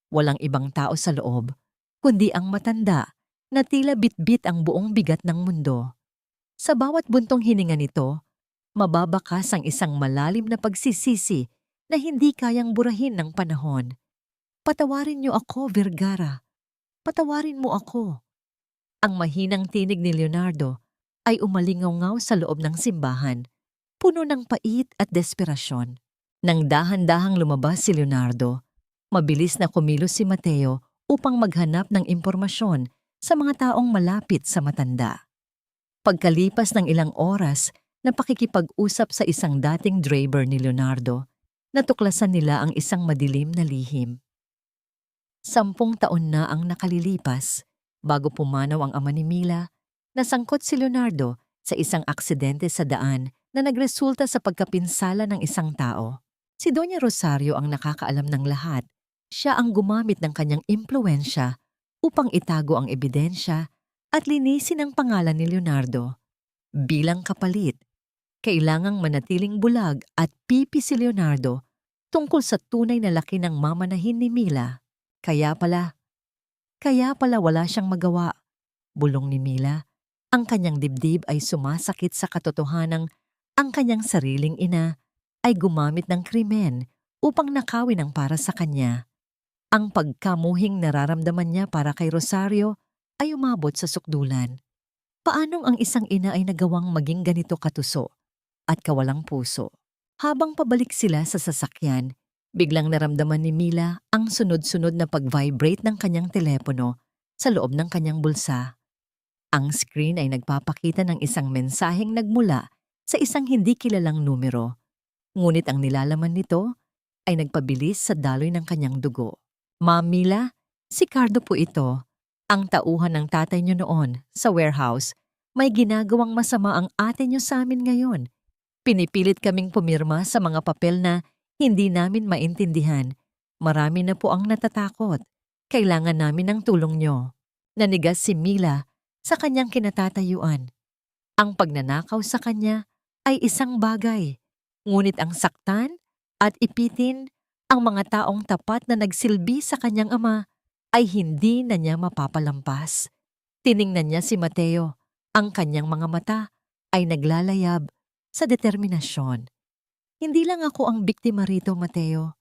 Walang ibang tao sa loob, kundi ang matanda na tila bitbit ang buong bigat ng mundo. Sa bawat buntong hininga nito, mababakas ang isang malalim na pagsisisi na hindi kayang burahin ng panahon. "Patawarin niyo ako, Vergara. Patawarin mo ako." Ang mahinang tinig ni Leonardo ay umalingaw-ngaw sa loob ng simbahan, puno ng pait at desperasyon. Nang dahan-dahang lumabas si Leonardo, mabilis na kumilos si Mateo upang maghanap ng impormasyon sa mga taong malapit sa matanda. Pagkalipas ng ilang oras na pakikipag-usap sa isang dating driver ni Leonardo, natuklasan nila ang isang madilim na lihim. 10 taon na ang nakalilipas bago pumanaw ang ama ni Mila. Nasangkot si Leonardo sa isang aksidente sa daan na nagresulta sa pagkapinsala ng isang tao. Si Doña Rosario ang nakakaalam ng lahat. Siya ang gumamit ng kanyang impluwensya upang itago ang ebidensya at linisin ang pangalan ni Leonardo. Bilang kapalit, kailangang manatiling bulag at pipi si Leonardo tungkol sa tunay na laki ng mamanahin ni Mila. Kaya pala wala siyang magawa, bulong ni Mila. Ang kanyang dibdib ay sumasakit sa katotohanang ang kanyang sariling ina ay gumamit ng krimen upang nakawin ang para sa kanya. Ang pagkamuhing nararamdaman niya para kay Rosario ay umabot sa sukdulan. Paanong ang isang ina ay nagawang maging ganito katuso at kawalang puso? Habang pabalik sila sa sasakyan, biglang naramdaman ni Mila ang sunod-sunod na pag-vibrate ng kanyang telepono sa loob ng kanyang bulsa. Ang screen ay nagpapakita ng isang mensaheng nagmula sa isang hindi kilalang numero. Ngunit ang nilalaman nito ay nagpabilis sa daloy ng kanyang dugo. "Ma'am Mila, si Cardo po ito. Ang tauhan ng tatay niyo noon sa warehouse. May ginagawang masama ang ate niyo sa amin ngayon. Pinipilit kaming pumirma sa mga papel na hindi namin maintindihan. Marami na po ang natatakot. Kailangan namin ng tulong niyo." Nanigas si Mila sa kanyang kinatatayuan. Ang pagnanakaw sa kanya ay isang bagay, ngunit ang saktan at ipitin ang mga taong tapat na nagsilbi sa kanyang ama ay hindi na niya mapapalampas. Tiningnan niya si Mateo. Ang kanyang mga mata ay naglalayab sa determinasyon. "Hindi lang ako ang biktima rito, Mateo.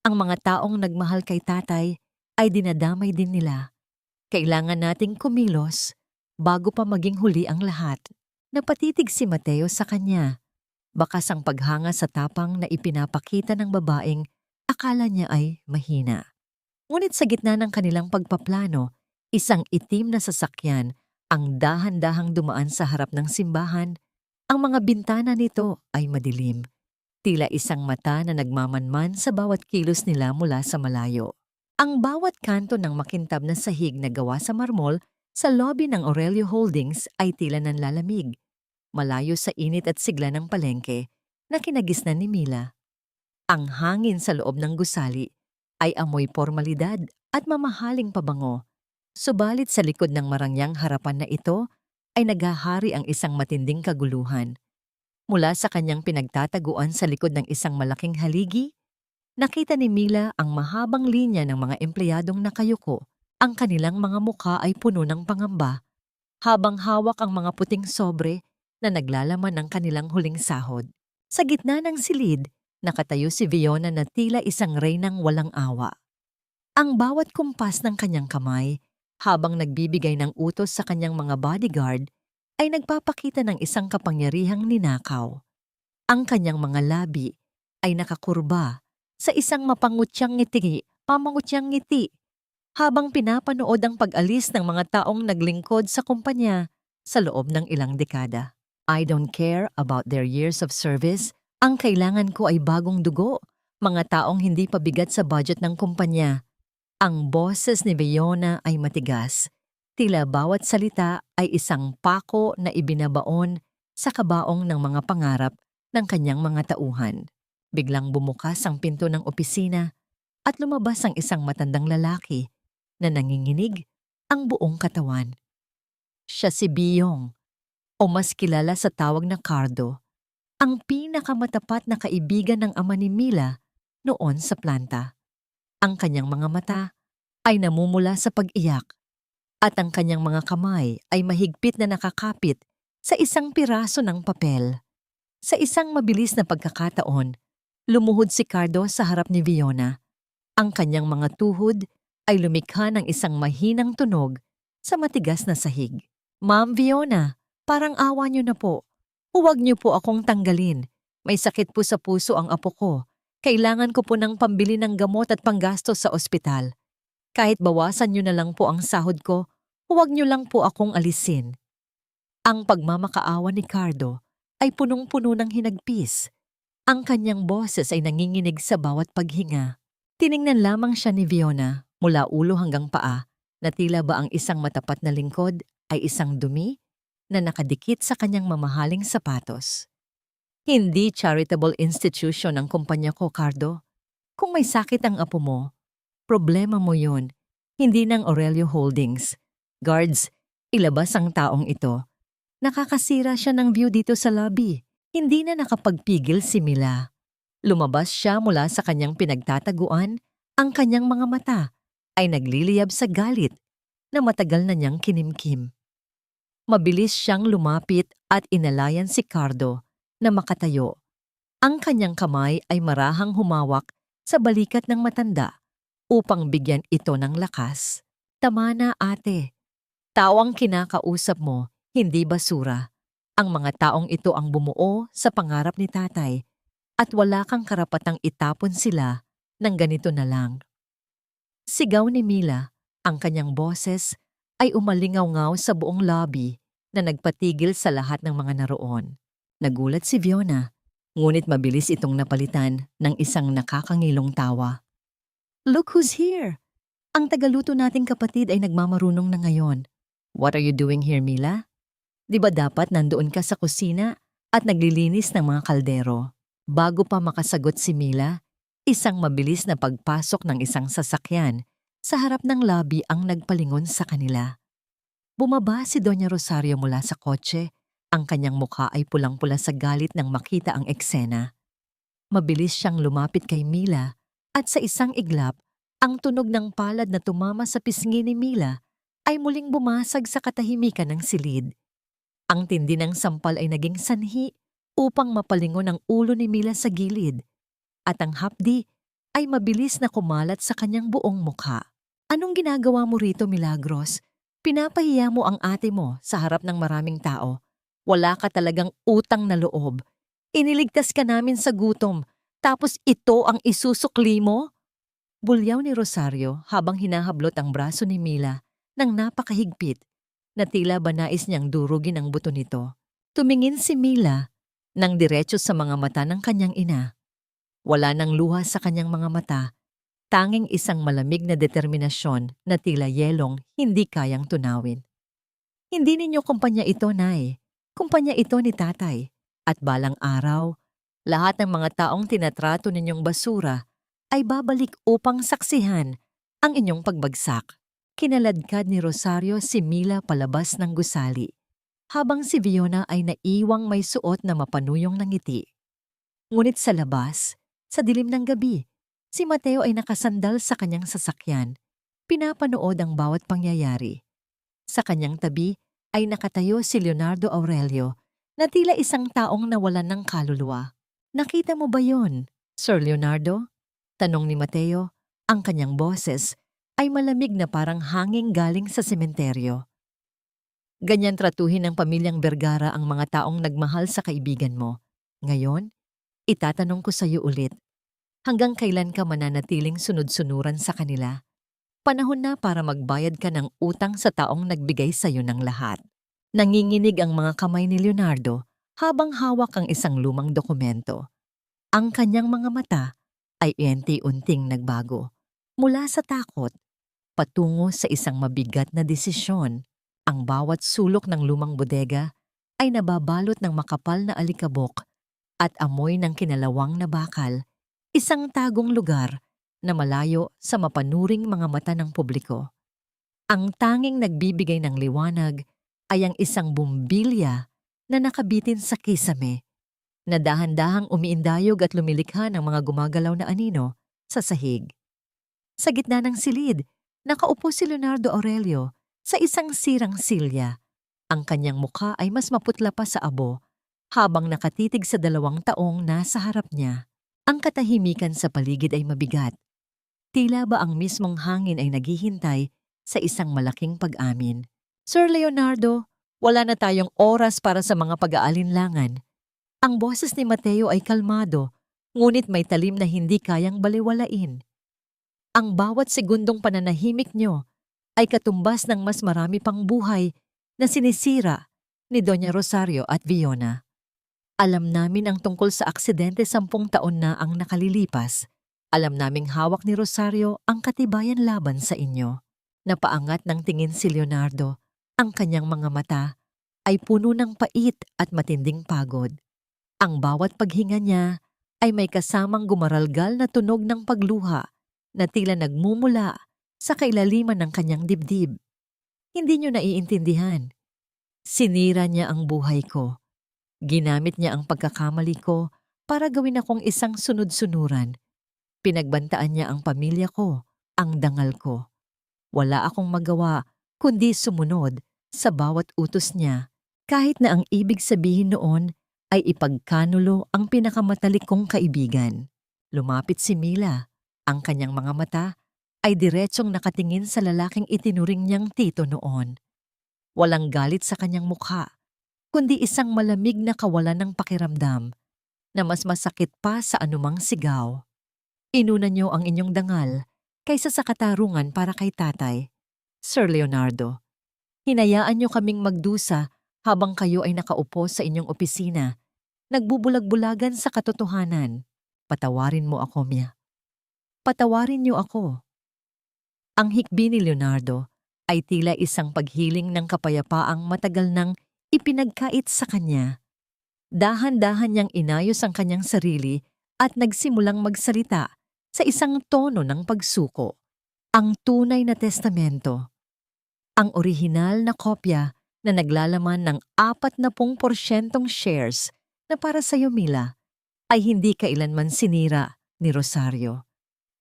Ang mga taong nagmahal kay tatay ay dinadamay din nila. Kailangan nating kumilos bago pa maging huli ang lahat." Napatitig si Mateo sa kanya. Bakas ang paghanga sa tapang na ipinapakita ng babaeng akala niya ay mahina. Ngunit sa gitna ng kanilang pagpaplano, isang itim na sasakyan ang dahan-dahang dumaan sa harap ng simbahan. Ang mga bintana nito ay madilim. Tila isang mata na nagmamanman sa bawat kilos nila mula sa malayo. Ang bawat kanto ng makintab na sahig na gawa sa marmol Sa lobby ng Aurelio Holdings ay tila nanlalamig, malayo sa init at sigla ng palengke na kinagisnan ni Mila. Ang hangin sa loob ng gusali ay amoy pormalidad at mamahaling pabango. Subalit sa likod ng marangyang harapan na ito ay naghahari ang isang matinding kaguluhan. Mula sa kanyang pinagtataguan sa likod ng isang malaking haligi, nakita ni Mila ang mahabang linya ng mga empleyadong nakayuko. Ang kanilang mga mukha ay puno ng pangamba, habang hawak ang mga puting sobre na naglalaman ng kanilang huling sahod. Sa gitna ng silid, nakatayo si Fiona na tila isang reynang walang awa. Ang bawat kumpas ng kanyang kamay, habang nagbibigay ng utos sa kanyang mga bodyguard, ay nagpapakita ng isang kapangyarihang ninakaw. Ang kanyang mga labi ay nakakurba sa isang mapangutyang ngiti, habang pinapanood ang pag-alis ng mga taong naglingkod sa kumpanya sa loob ng ilang dekada. I don't care about their years of service. Ang kailangan ko ay bagong dugo, mga taong hindi pabigat sa budget ng kumpanya. Ang boses ni Fiona ay matigas. Tila bawat salita ay isang pako na ibinabaon sa kabaong ng mga pangarap ng kanyang mga tauhan. Biglang bumukas ang pinto ng opisina at lumabas ang isang matandang lalaki na nanginginig ang buong katawan. Siya si Biyong, o mas kilala sa tawag na Cardo, ang pinakamatapat na kaibigan ng ama ni Mila noon sa planta. Ang kanyang mga mata ay namumula sa pag-iyak at ang kanyang mga kamay ay mahigpit na nakakapit sa isang piraso ng papel. Sa isang mabilis na pagkakataon, lumuhod si Cardo sa harap ni Fiona. Ang kanyang mga tuhod ay lumikha ng isang mahinang tunog sa matigas na sahig. Ma'am Fiona, parang awa niyo na po. Huwag niyo po akong tanggalin. May sakit po sa puso ang apo ko. Kailangan ko po ng pambili ng gamot at panggastos sa ospital. Kahit bawasan niyo na lang po ang sahod ko, huwag niyo lang po akong alisin. Ang pagmamakaawa ni Cardo ay punong-puno ng hinagpis. Ang kanyang boses ay nanginginig sa bawat paghinga. Tiningnan lamang siya ni Fiona mula ulo hanggang paa na tila ba ang isang matapat na lingkod ay isang dumi na nakadikit sa kanyang mamahaling sapatos. Hindi charitable institution ang kumpanya ko, Cardo. Kung may sakit ang apo mo, problema mo yun, hindi ng Aurelio Holdings. Guards, ilabas ang taong ito. Nakakasira siya ng view dito sa lobby. Hindi na nakapagpigil si Mila. Lumabas siya mula sa kanyang pinagtataguan, ang kanyang mga mata ay nagliliyab sa galit na matagal na niyang kinimkim. Mabilis siyang lumapit at inalayan si Cardo na makatayo. Ang kanyang kamay ay marahang humawak sa balikat ng matanda upang bigyan ito ng lakas. Tama na, ate. Tao ang kinakausap mo, hindi basura. Ang mga taong ito ang bumuo sa pangarap ni tatay at wala kang karapatang itapon sila ng ganito na lang. Sigaw ni Mila, ang kanyang boses ay umalingaw-ngaw sa buong lobby na nagpatigil sa lahat ng mga naroon. Nagulat si Fiona, ngunit mabilis itong napalitan ng isang nakakangilong tawa. Look who's here! Ang tagaluto nating kapatid ay nagmamarunong na ngayon. What are you doing here, Mila? Di ba dapat nandoon ka sa kusina at naglilinis ng mga kaldero? Bago pa makasagot si Mila, isang mabilis na pagpasok ng isang sasakyan sa harap ng lobby ang nagpalingon sa kanila. Bumaba si Doña Rosario mula sa kotse. Ang kanyang mukha ay pulang-pula sa galit nang makita ang eksena. Mabilis siyang lumapit kay Mila at sa isang iglap, ang tunog ng palad na tumama sa pisngi ni Mila ay muling bumasag sa katahimikan ng silid. Ang tindi ng sampal ay naging sanhi upang mapalingon ang ulo ni Mila sa gilid at ang hapdi ay mabilis na kumalat sa kanyang buong mukha. Anong ginagawa mo rito, Milagros? Pinapahiya mo ang ate mo sa harap ng maraming tao. Wala ka talagang utang na loob. Iniligtas ka namin sa gutom, tapos ito ang isusukli mo? Bulyaw ni Rosario habang hinahablot ang braso ni Mila ng napakahigpit na tila ba nais niyang durugin ang buto nito. Tumingin si Mila nang diretso sa mga mata ng kanyang ina. Wala nang luha sa kanyang mga mata, tanging isang malamig na determinasyon na tila yelong hindi kayang tunawin. Hindi ninyo kumpanya ito, Nay. Kumpanya ito ni Tatay. At balang araw, lahat ng mga taong tinatrato ninyong basura ay babalik upang saksihan ang inyong pagbagsak. Kinaladkad ni Rosario si Mila palabas ng gusali, habang si Fiona ay naiwang may suot na mapanuyong na ngiti. Ngunit sa labas, sa dilim ng gabi, si Mateo ay nakasandal sa kanyang sasakyan, pinapanood ang bawat pangyayari. Sa kanyang tabi ay nakatayo si Leonardo Aurelio na tila isang taong nawalan ng kaluluwa. Nakita mo ba yon, Sir Leonardo? Tanong ni Mateo. Ang kanyang boses ay malamig na parang hanging galing sa sementeryo. Ganyan tratuhin ng pamilyang Vergara ang mga taong nagmahal sa kaibigan mo. Ngayon, itatanong ko sa iyo ulit, hanggang kailan ka mananatiling sunod-sunuran sa kanila? Panahon na para magbayad ka ng utang sa taong nagbigay sa iyo ng lahat. Nanginginig ang mga kamay ni Leonardo habang hawak ang isang lumang dokumento. Ang kanyang mga mata ay unti-unting nagbago. Mula sa takot, patungo sa isang mabigat na desisyon. Ang bawat sulok ng lumang bodega ay nababalot ng makapal na alikabok at amoy ng kinalawang na bakal, isang tagong lugar na malayo sa mapanuring mga mata ng publiko. Ang tanging nagbibigay ng liwanag ay ang isang bumbilya na nakabitin sa kisame, na dahan-dahang umiindayog at lumilikha ng mga gumagalaw na anino sa sahig. Sa gitna ng silid, nakaupo si Leonardo Aurelio sa isang sirang silya. Ang kanyang mukha ay mas maputla pa sa abo habang nakatitig sa 2 taong nasa harap niya. Ang katahimikan sa paligid ay mabigat. Tila ba ang mismong hangin ay naghihintay sa isang malaking pag-amin. Sir Leonardo, wala na tayong oras para sa mga pag-aalinlangan. Ang boses ni Mateo ay kalmado, ngunit may talim na hindi kayang baliwalain. Ang bawat segundong pananahimik nyo ay katumbas ng mas marami pang buhay na sinisira ni Doña Rosario at Fiona. Alam namin ang tungkol sa aksidente 10 taon na ang nakalilipas. Alam naming hawak ni Rosario ang katibayan laban sa inyo. Napaangat ng tingin si Leonardo. Ang kanyang mga mata ay puno ng pait at matinding pagod. Ang bawat paghinga niya ay may kasamang gumaralgal na tunog ng pagluha na tila nagmumula sa kailaliman ng kanyang dibdib. Hindi niyo naiintindihan. Sinira niya ang buhay ko. Ginamit niya ang pagkakamali ko para gawin akong isang sunod-sunuran. Pinagbantaan niya ang pamilya ko, ang dangal ko. Wala akong magawa kundi sumunod sa bawat utos niya, kahit na ang ibig sabihin noon ay ipagkanulo ang pinakamatalik kong kaibigan. Lumapit si Mila. Ang kanyang mga mata ay diretsong nakatingin sa lalaking itinuring niyang tito noon. Walang galit sa kanyang mukha, kundi isang malamig na kawalan ng pakiramdam na mas masakit pa sa anumang sigaw. Inuna niyo ang inyong dangal kaysa sa katarungan para kay tatay, Sir Leonardo. Hinayaan niyo kaming magdusa habang kayo ay nakaupo sa inyong opisina, nagbubulag-bulagan sa katotohanan. Patawarin mo ako, Mia. Patawarin niyo ako. Ang hikbi ni Leonardo ay tila isang paghiling ng kapayapaang matagal nang ipinagkait sa kanya. Dahan-dahan niyang inayos ang kanyang sarili at nagsimulang magsalita sa isang tono ng pagsuko. Ang tunay na testamento. Ang orihinal na kopya na naglalaman ng 40% shares na para sa iyo, Mila, ay hindi kailanman sinira ni Rosario.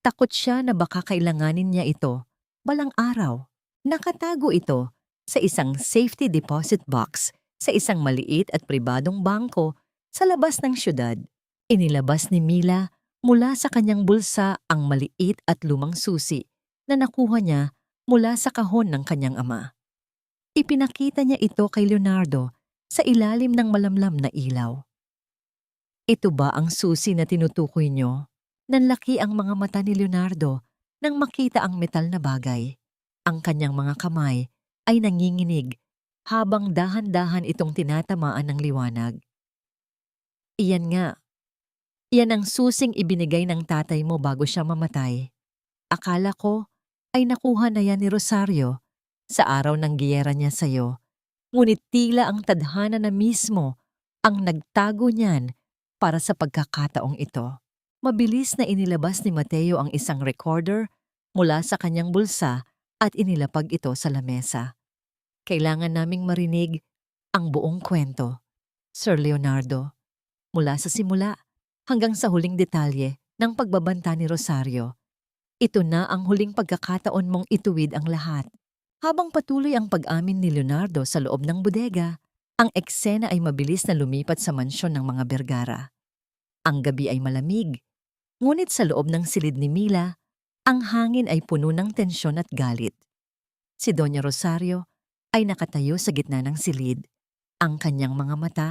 Takot siya na baka kailanganin niya ito balang araw. Nakatago ito sa isang safety deposit box sa isang maliit at pribadong bangko sa labas ng syudad. Inilabas ni Mila mula sa kanyang bulsa ang maliit at lumang susi na nakuha niya mula sa kahon ng kanyang ama. Ipinakita niya ito kay Leonardo sa ilalim ng malamlam na ilaw. Ito ba ang susi na tinutukoy niyo? Nanlaki ang mga mata ni Leonardo nang makita ang metal na bagay. Ang kanyang mga kamay ay nanginginig habang dahan-dahan itong tinatamaan ng liwanag. Iyan nga. Iyan ang susing ibinigay ng tatay mo bago siya mamatay. Akala ko ay nakuha na yan ni Rosario sa araw ng giyera niya sa'yo. Ngunit tila ang tadhana na mismo ang nagtago niyan para sa pagkakataong ito. Mabilis na inilabas ni Mateo ang isang recorder mula sa kanyang bulsa at inilapag ito sa lamesa. Kailangan naming marinig ang buong kwento, Sir Leonardo, mula sa simula hanggang sa huling detalye ng pagbabanta ni Rosario. Ito na ang huling pagkakataon mong ituwid ang lahat. Habang patuloy ang pag-amin ni Leonardo sa loob ng bodega, ang eksena ay mabilis na lumipat sa mansyon ng mga Bergara. Ang gabi ay malamig, ngunit sa loob ng silid ni Mila, ang hangin ay puno ng tensyon at galit. Si Doña Rosario ay nakatayo sa gitna ng silid. Ang kanyang mga mata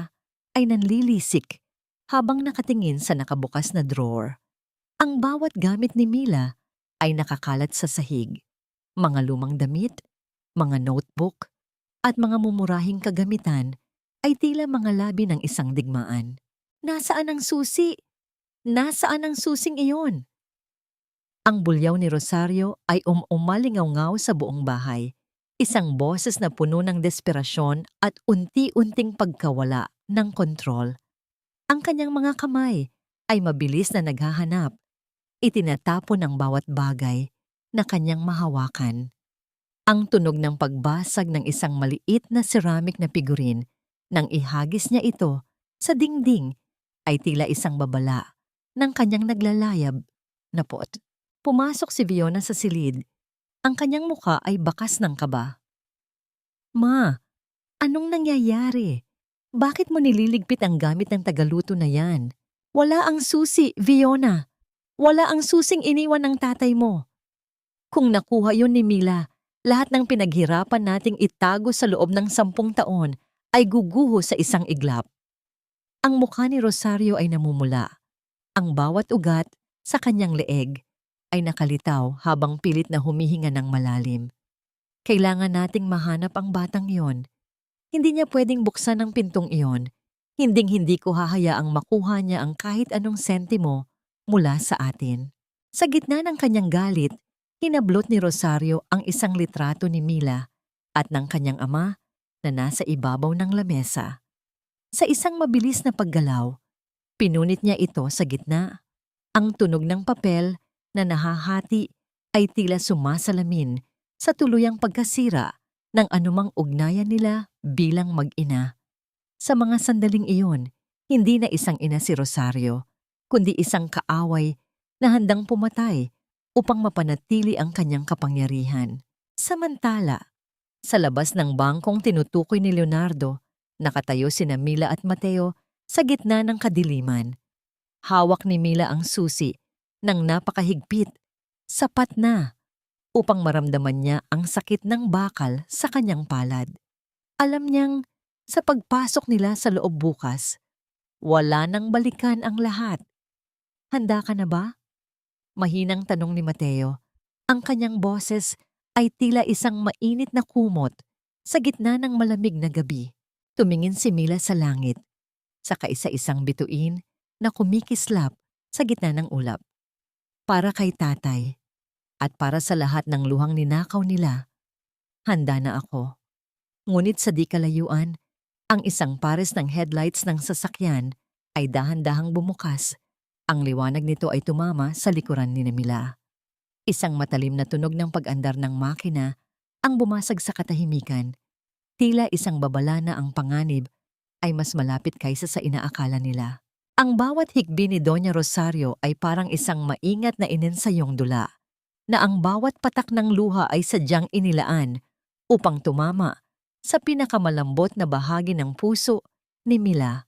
ay nanlilisik habang nakatingin sa nakabukas na drawer. Ang bawat gamit ni Mila ay nakakalat sa sahig. Mga lumang damit, mga notebook, at mga mumurahing kagamitan ay tila mga labi ng isang digmaan. Nasaan ang susi? Nasaan ang susing iyon? Ang bulyaw ni Rosario ay umalingaw-ngaw sa buong bahay. Isang boses na puno ng desperasyon at unti-unting pagkawala ng kontrol. Ang kanyang mga kamay ay mabilis na naghahanap. Itinatapon ang bawat bagay na kanyang mahawakan. Ang tunog ng pagbasag ng isang maliit na ceramic na figurin nang ihagis niya ito sa dingding ay tila isang babala ng kanyang naglalayab na pot. Pumasok si Fiona sa silid. Ang kanyang muka ay bakas ng kaba. Ma, anong nangyayari? Bakit mo nililigpit ang gamit ng tagaluto na yan? Wala ang susi, Fiona. Wala ang susing iniwan ng tatay mo. Kung nakuha yon ni Mila, lahat ng pinaghirapan nating itago sa loob ng 10 taon ay guguho sa isang iglap. Ang mukha ni Rosario ay namumula. Ang bawat ugat sa kanyang leeg ay nakalitaw habang pilit na humihinga ng malalim. Kailangan nating mahanap ang batang yon. Hindi niya pwedeng buksan ang pintong iyon. Hinding-hindi ko hahayaang makuha niya ang kahit anong sentimo mula sa atin. Sa gitna ng kanyang galit, hinablot ni Rosario ang isang litrato ni Mila at ng kanyang ama na nasa ibabaw ng lamesa. Sa isang mabilis na paggalaw, pinunit niya ito sa gitna. Ang tunog ng papel na nahahati ay tila sumasalamin sa tuluyang pagkasira ng anumang ugnayan nila bilang mag-ina. Sa mga sandaling iyon, hindi na isang ina si Rosario, kundi isang kaaway na handang pumatay upang mapanatili ang kanyang kapangyarihan. Samantala, sa labas ng bangkong tinutukoy ni Leonardo, nakatayo sina Mila at Mateo sa gitna ng kadiliman. Hawak ni Mila ang susi ng napakahigpit, sapat na upang maramdaman niya ang sakit ng bakal sa kanyang palad. Alam niyang sa pagpasok nila sa loob bukas, wala nang balikan ang lahat. Handa ka na ba? Mahinang tanong ni Mateo. Ang kanyang boses ay tila isang mainit na kumot sa gitna ng malamig na gabi. Tumingin si Mila sa langit, sa kaisa-isang bituin na kumikislap sa gitna ng ulap. Para kay tatay at para sa lahat ng luhang ninakaw nila, handa na ako. Ngunit sa di kalayuan, ang isang pares ng headlights ng sasakyan ay dahan-dahang bumukas. Ang liwanag nito ay tumama sa likuran ni Mila. Isang matalim na tunog ng pag-andar ng makina ang bumasag sa katahimikan. Tila isang babala na ang panganib ay mas malapit kaysa sa inaakala nila. Ang bawat hikbi ni Doña Rosario ay parang isang maingat na inensayong dula, na ang bawat patak ng luha ay sadyang inilaan upang tumama sa pinakamalambot na bahagi ng puso ni Mila.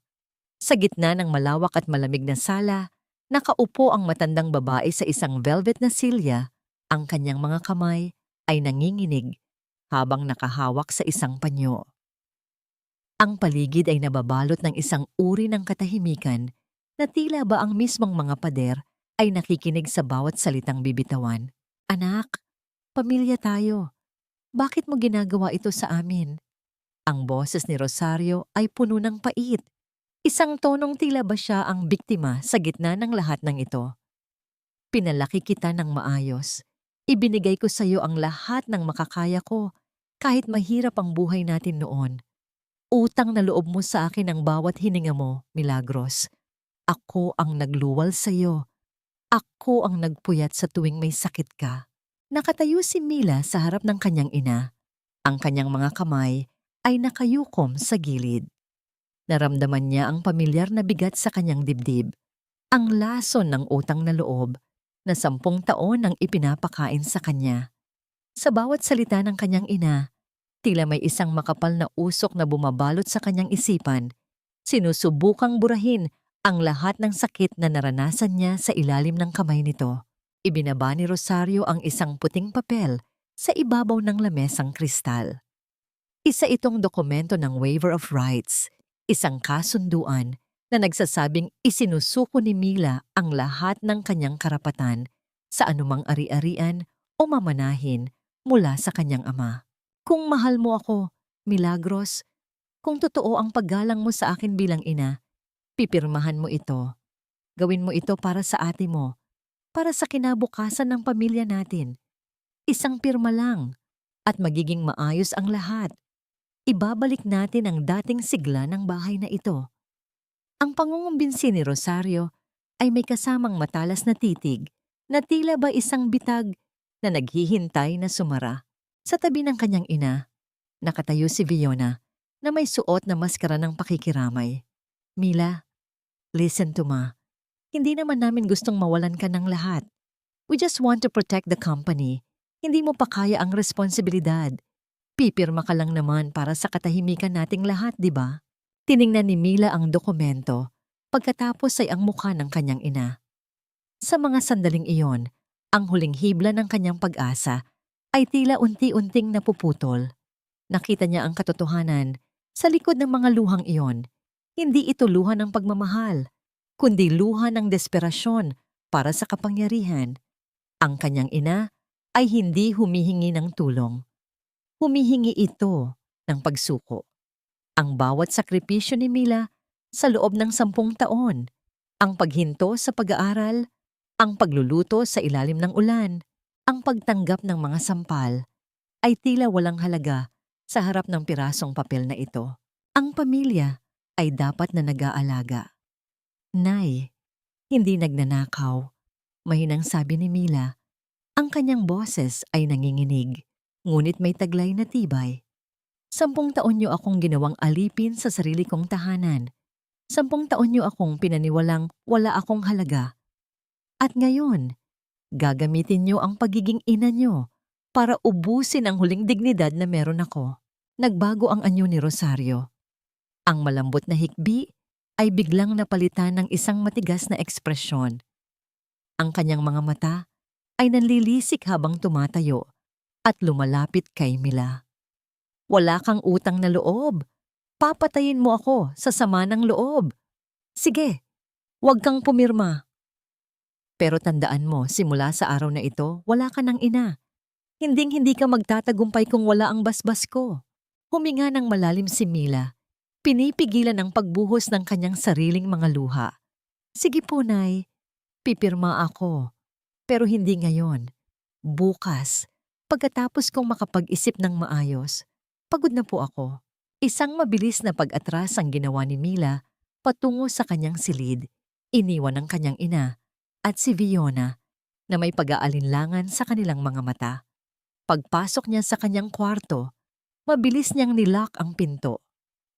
Sa gitna ng malawak at malamig na sala, nakaupo ang matandang babae sa isang velvet na silya. Ang kanyang mga kamay ay nanginginig habang nakahawak sa isang panyo. Ang paligid ay nababalot ng isang uri ng katahimikan na tila ba ang mismong mga pader ay nakikinig sa bawat salitang bibitawan. Anak, pamilya tayo. Bakit mo ginagawa ito sa amin? Ang boses ni Rosario ay puno ng pait. Isang tonong tila ba siya ang biktima sa gitna ng lahat ng ito. Pinalaki kita ng maayos. Ibinigay ko sa iyo ang lahat ng makakaya ko, kahit mahirap ang buhay natin noon. Utang na loob mo sa akin ang bawat hininga mo, Milagros. Ako ang nagluwal sa iyo. Ako ang nagpuyat sa tuwing may sakit ka. Nakatayo si Mila sa harap ng kanyang ina. Ang kanyang mga kamay ay nakayukom sa gilid. Naramdaman niya ang pamilyar na bigat sa kanyang dibdib. Ang lason ng utang na loob na 10 taon ang ipinapakain sa kanya. Sa bawat salita ng kanyang ina, tila may isang makapal na usok na bumabalot sa kanyang isipan. Sinusubukang burahin ang lahat ng sakit na naranasan niya sa ilalim ng kamay nito. Ibinaba ni Rosario ang isang puting papel sa ibabaw ng lamesang kristal. Isa itong dokumento ng Waiver of Rights, isang kasunduan na nagsasabing isinusuko ni Mila ang lahat ng kanyang karapatan sa anumang ari-arian o mamanahin mula sa kanyang ama. Kung mahal mo ako, Milagros, kung totoo ang paggalang mo sa akin bilang ina, pipirmahan mo ito. Gawin mo ito para sa ate mo, para sa kinabukasan ng pamilya natin. Isang pirma lang at magiging maayos ang lahat. Ibabalik natin ang dating sigla ng bahay na ito. Ang pangungumbinsi ni Rosario ay may kasamang matalas na titig na tila ba isang bitag na naghihintay na sumara. Sa tabi ng kanyang ina, nakatayo si Fiona na may suot na maskara ng pakikiramay. Mila, listen to Ma. Hindi naman namin gustong mawalan ka ng lahat. We just want to protect the company. Hindi mo pa kaya ang responsibilidad. Pipirma ka lang naman para sa katahimikan nating lahat, di ba? Tiningnan ni Mila ang dokumento pagkatapos ay ang mukha ng kanyang ina. Sa mga sandaling iyon, ang huling hibla ng kanyang pag-asa ay tila unti-unting napuputol. Nakita niya ang katotohanan sa likod ng mga luhang iyon. Hindi ito luha ng pagmamahal, kundi luha ng desperasyon para sa kapangyarihan. Ang kanyang ina ay hindi humihingi ng tulong. Humihingi ito ng pagsuko. Ang bawat sakripisyo ni Mila sa loob ng 10 taon, ang paghinto sa pag-aaral, ang pagluluto sa ilalim ng ulan, ang pagtanggap ng mga sampal, ay tila walang halaga sa harap ng pirasong papel na ito. Ang pamilya ay dapat na nag-aalaga. Nay, hindi nagnanakaw. Mahinang sabi ni Mila. Ang kanyang boses ay nanginginig, ngunit may taglay na tibay. 10 taon niyo akong ginawang alipin sa sarili kong tahanan. 10 taon niyo akong pinaniwalang wala akong halaga. At ngayon, gagamitin niyo ang pagiging ina niyo para ubusin ang huling dignidad na meron ako. Nagbago ang anyo ni Rosario. Ang malambot na hikbi ay biglang napalitan ng isang matigas na ekspresyon. Ang kanyang mga mata ay nanlilisik habang tumatayo at lumalapit kay Mila. Wala kang utang na loob. Papatayin mo ako sa sama ng loob. Sige, huwag kang pumirma. Pero tandaan mo, simula sa araw na ito, wala ka ng ina. Hinding-hindi ka magtatagumpay kung wala ang basbas ko. Huminga ng malalim si Mila. Pinipigilan ang pagbuhos ng kanyang sariling mga luha. Sige po, Nay. Pipirma ako. Pero hindi ngayon. Bukas, pagkatapos kong makapag-isip ng maayos, pagod na po ako. Isang mabilis na pag-atras ang ginawa ni Mila patungo sa kanyang silid. Iniwan ng kanyang ina at si Fiona na may pag-aalinlangan sa kanilang mga mata. Pagpasok niya sa kanyang kwarto, mabilis niyang nilock ang pinto.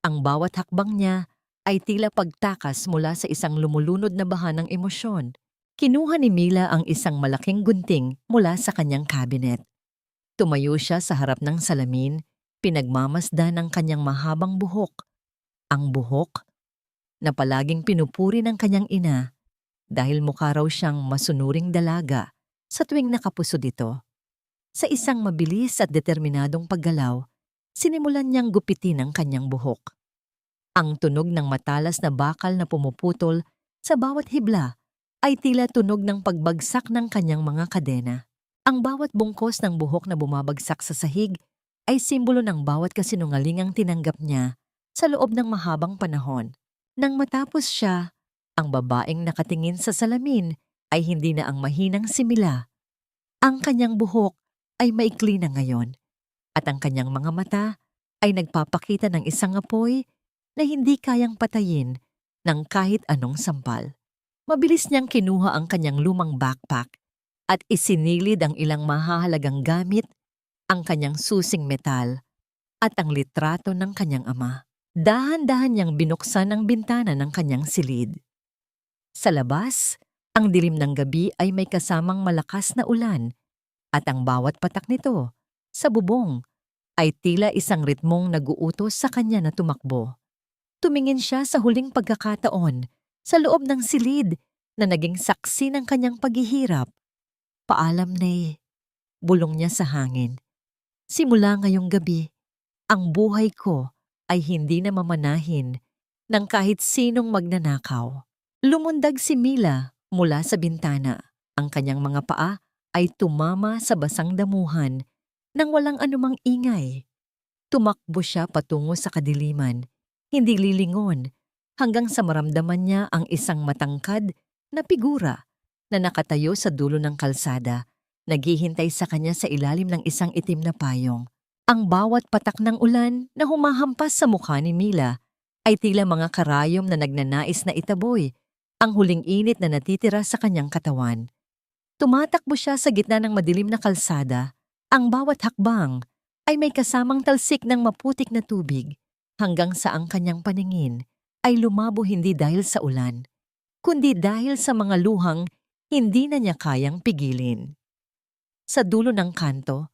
Ang bawat hakbang niya ay tila pagtakas mula sa isang lumulunod na baha ng emosyon. Kinuha ni Mila ang isang malaking gunting mula sa kanyang cabinet. Tumayo siya sa harap ng salamin, pinagmamasdan ng kanyang mahabang buhok. Ang buhok na palaging pinupuri ng kanyang ina dahil mukha raw siyang masunuring dalaga sa tuwing nakapusod ito. Sa isang mabilis at determinadong paggalaw, sinimulan niyang gupitin ang kanyang buhok. Ang tunog ng matalas na bakal na pumuputol sa bawat hibla ay tila tunog ng pagbagsak ng kanyang mga kadena. Ang bawat bungkos ng buhok na bumabagsak sa sahig ay simbolo ng bawat kasinungalingang tinanggap niya sa loob ng mahabang panahon. Nang matapos siya, ang babaeng nakatingin sa salamin ay hindi na ang mahinang si Mila. Ang kanyang buhok ay maikli na ngayon at ang kanyang mga mata ay nagpapakita ng isang apoy na hindi kayang patayin ng kahit anong sampal. Mabilis niyang kinuha ang kanyang lumang backpack at isinilid ang ilang mahahalagang gamit, ang kanyang susing metal at ang litrato ng kanyang ama. Dahan-dahan niyang binuksan ang bintana ng kanyang silid. Sa labas, ang dilim ng gabi ay may kasamang malakas na ulan at ang bawat patak nito sa bubong ay tila isang ritmong nag-uutos sa kanya na tumakbo. Tumingin siya sa huling pagkakataon sa loob ng silid na naging saksi ng kanyang paghihirap. Paalam, Nay, bulong niya sa hangin. Simula ngayong gabi, ang buhay ko ay hindi na mamanahin ng kahit sinong magnanakaw. Lumundag si Mila mula sa bintana. Ang kanyang mga paa ay tumama sa basang damuhan nang walang anumang ingay. Tumakbo siya patungo sa kadiliman, hindi lilingon, hanggang sa maramdaman niya ang isang matangkad na figura na nakatayo sa dulo ng kalsada, naghihintay sa kanya sa ilalim ng isang itim na payong. Ang bawat patak ng ulan na humahampas sa mukha ni Mila ay tila mga karayom na nagnanais na itaboy ang huling init na natitira sa kanyang katawan. Tumatakbo siya sa gitna ng madilim na kalsada. Ang bawat hakbang ay may kasamang talsik ng maputik na tubig hanggang sa ang kanyang paningin ay lumabo hindi dahil sa ulan, kundi dahil sa mga luhang hindi na niya kayang pigilin. Sa dulo ng kanto,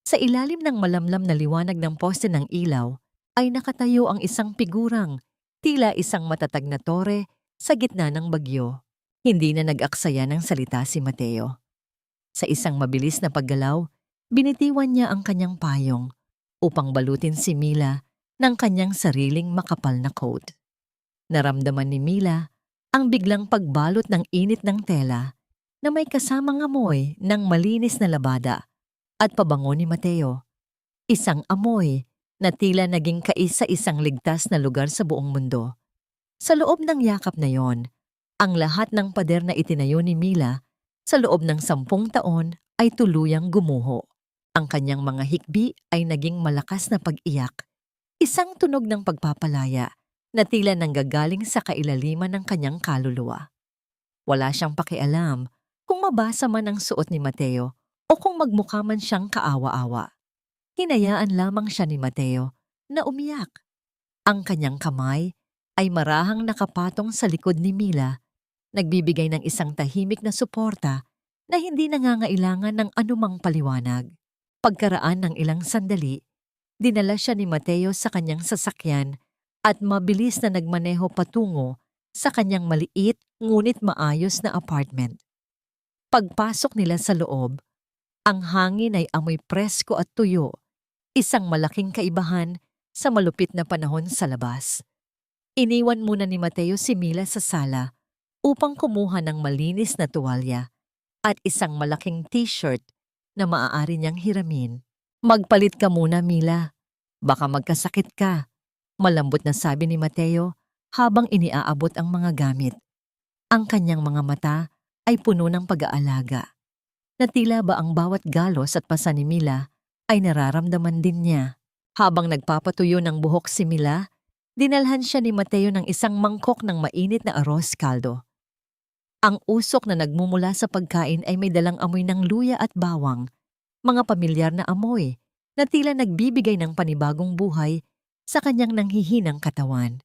sa ilalim ng malamlam na liwanag ng poste ng ilaw, ay nakatayo ang isang figurang tila isang matatag na tore sa gitna ng bagyo. Hindi na nag-aksaya ng salita si Mateo. Sa isang mabilis na paggalaw, binitiwan niya ang kanyang payong upang balutin si Mila ng kanyang sariling makapal na coat. Naramdaman ni Mila ang biglang pagbalot ng init ng tela na may kasamang amoy ng malinis na labada at pabango ni Mateo. Isang amoy na tila naging kaisa-isang ligtas na lugar sa buong mundo. Sa loob ng yakap na yon, ang lahat ng pader na itinayo ni Mila sa loob ng 10 taon ay tuluyang gumuho. Ang kanyang mga hikbi ay naging malakas na pag-iyak, isang tunog ng pagpapalaya na tila nanggagaling sa kailaliman ng kanyang kaluluwa. Wala siyang pakialam kung mabasa man ang suot ni Mateo o kung magmukha man siyang kaawa-awa. Hinayaan lamang siya ni Mateo na umiyak. Ang kanyang kamay ay marahang nakapatong sa likod ni Mila, nagbibigay ng isang tahimik na suporta na hindi nangangailangan ng anumang paliwanag. Pagkaraan ng ilang sandali, dinala siya ni Mateo sa kanyang sasakyan at mabilis na nagmaneho patungo sa kanyang maliit ngunit maayos na apartment. Pagpasok nila sa loob, ang hangin ay amoy presko at tuyo, isang malaking kaibahan sa malupit na panahon sa labas. Iniwan muna ni Mateo si Mila sa sala upang kumuha ng malinis na tuwalya at isang malaking t-shirt na maaari niyang hiramin. Magpalit ka muna, Mila. Baka magkasakit ka, malambot na sabi ni Mateo habang iniaabot ang mga gamit. Ang kanyang mga mata ay puno ng pag-aalaga, na tila ba ang bawat galos at pasa ni Mila ay nararamdaman din niya. Habang nagpapatuyo ng buhok si Mila, dinalhan siya ni Mateo ng isang mangkok ng mainit na arroz caldo. Ang usok na nagmumula sa pagkain ay may dalang amoy ng luya at bawang, mga pamilyar na amoy na tila nagbibigay ng panibagong buhay sa kanyang nanghihinang katawan.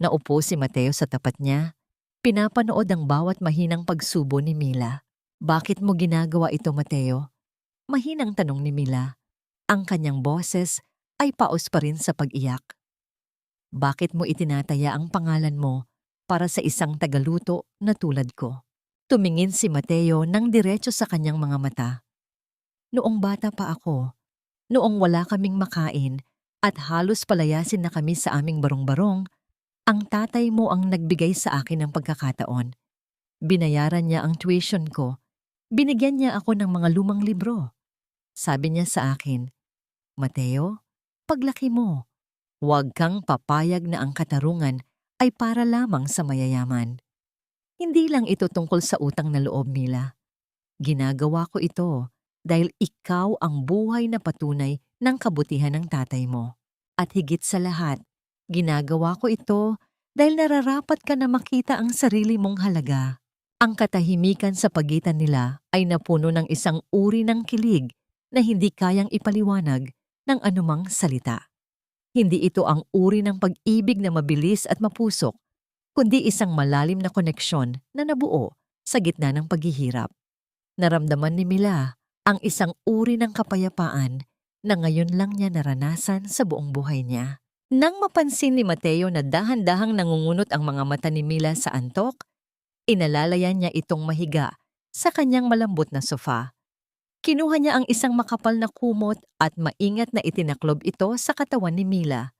Naupo si Mateo sa tapat niya, pinapanood ang bawat mahinang pagsubo ni Mila. Bakit mo ginagawa ito, Mateo? Mahinang tanong ni Mila. Ang kanyang boses ay paos pa rin sa pag-iyak. Bakit mo itinataya ang pangalan mo para sa isang tagaluto na tulad ko? Tumingin si Mateo nang diretso sa kanyang mga mata. Noong bata pa ako, noong wala kaming makain at halos palayasin na kami sa aming barong-barong, ang tatay mo ang nagbigay sa akin ng pagkakataon. Binayaran niya ang tuition ko. Binigyan niya ako ng mga lumang libro. Sabi niya sa akin, Mateo, paglaki mo, huwag kang papayag na ang katarungan ay para lamang sa mayayaman. Hindi lang ito tungkol sa utang na loob, Mila. Ginagawa ko ito dahil ikaw ang buhay na patunay ng kabutihan ng tatay mo. At higit sa lahat, ginagawa ko ito dahil nararapat ka na makita ang sarili mong halaga. Ang katahimikan sa pagitan nila ay napuno ng isang uri ng kilig na hindi kayang ipaliwanag ng anumang salita. Hindi ito ang uri ng pag-ibig na mabilis at mapusok, kundi isang malalim na koneksyon na nabuo sa gitna ng paghihirap. Naramdaman ni Mila ang isang uri ng kapayapaan na ngayon lang niya naranasan sa buong buhay niya. Nang mapansin ni Mateo na dahan-dahang nangungunot ang mga mata ni Mila sa antok, inalalayan niya itong mahiga sa kanyang malambot na sofa. Kinuha niya ang isang makapal na kumot at maingat na itinaklob ito sa katawan ni Mila.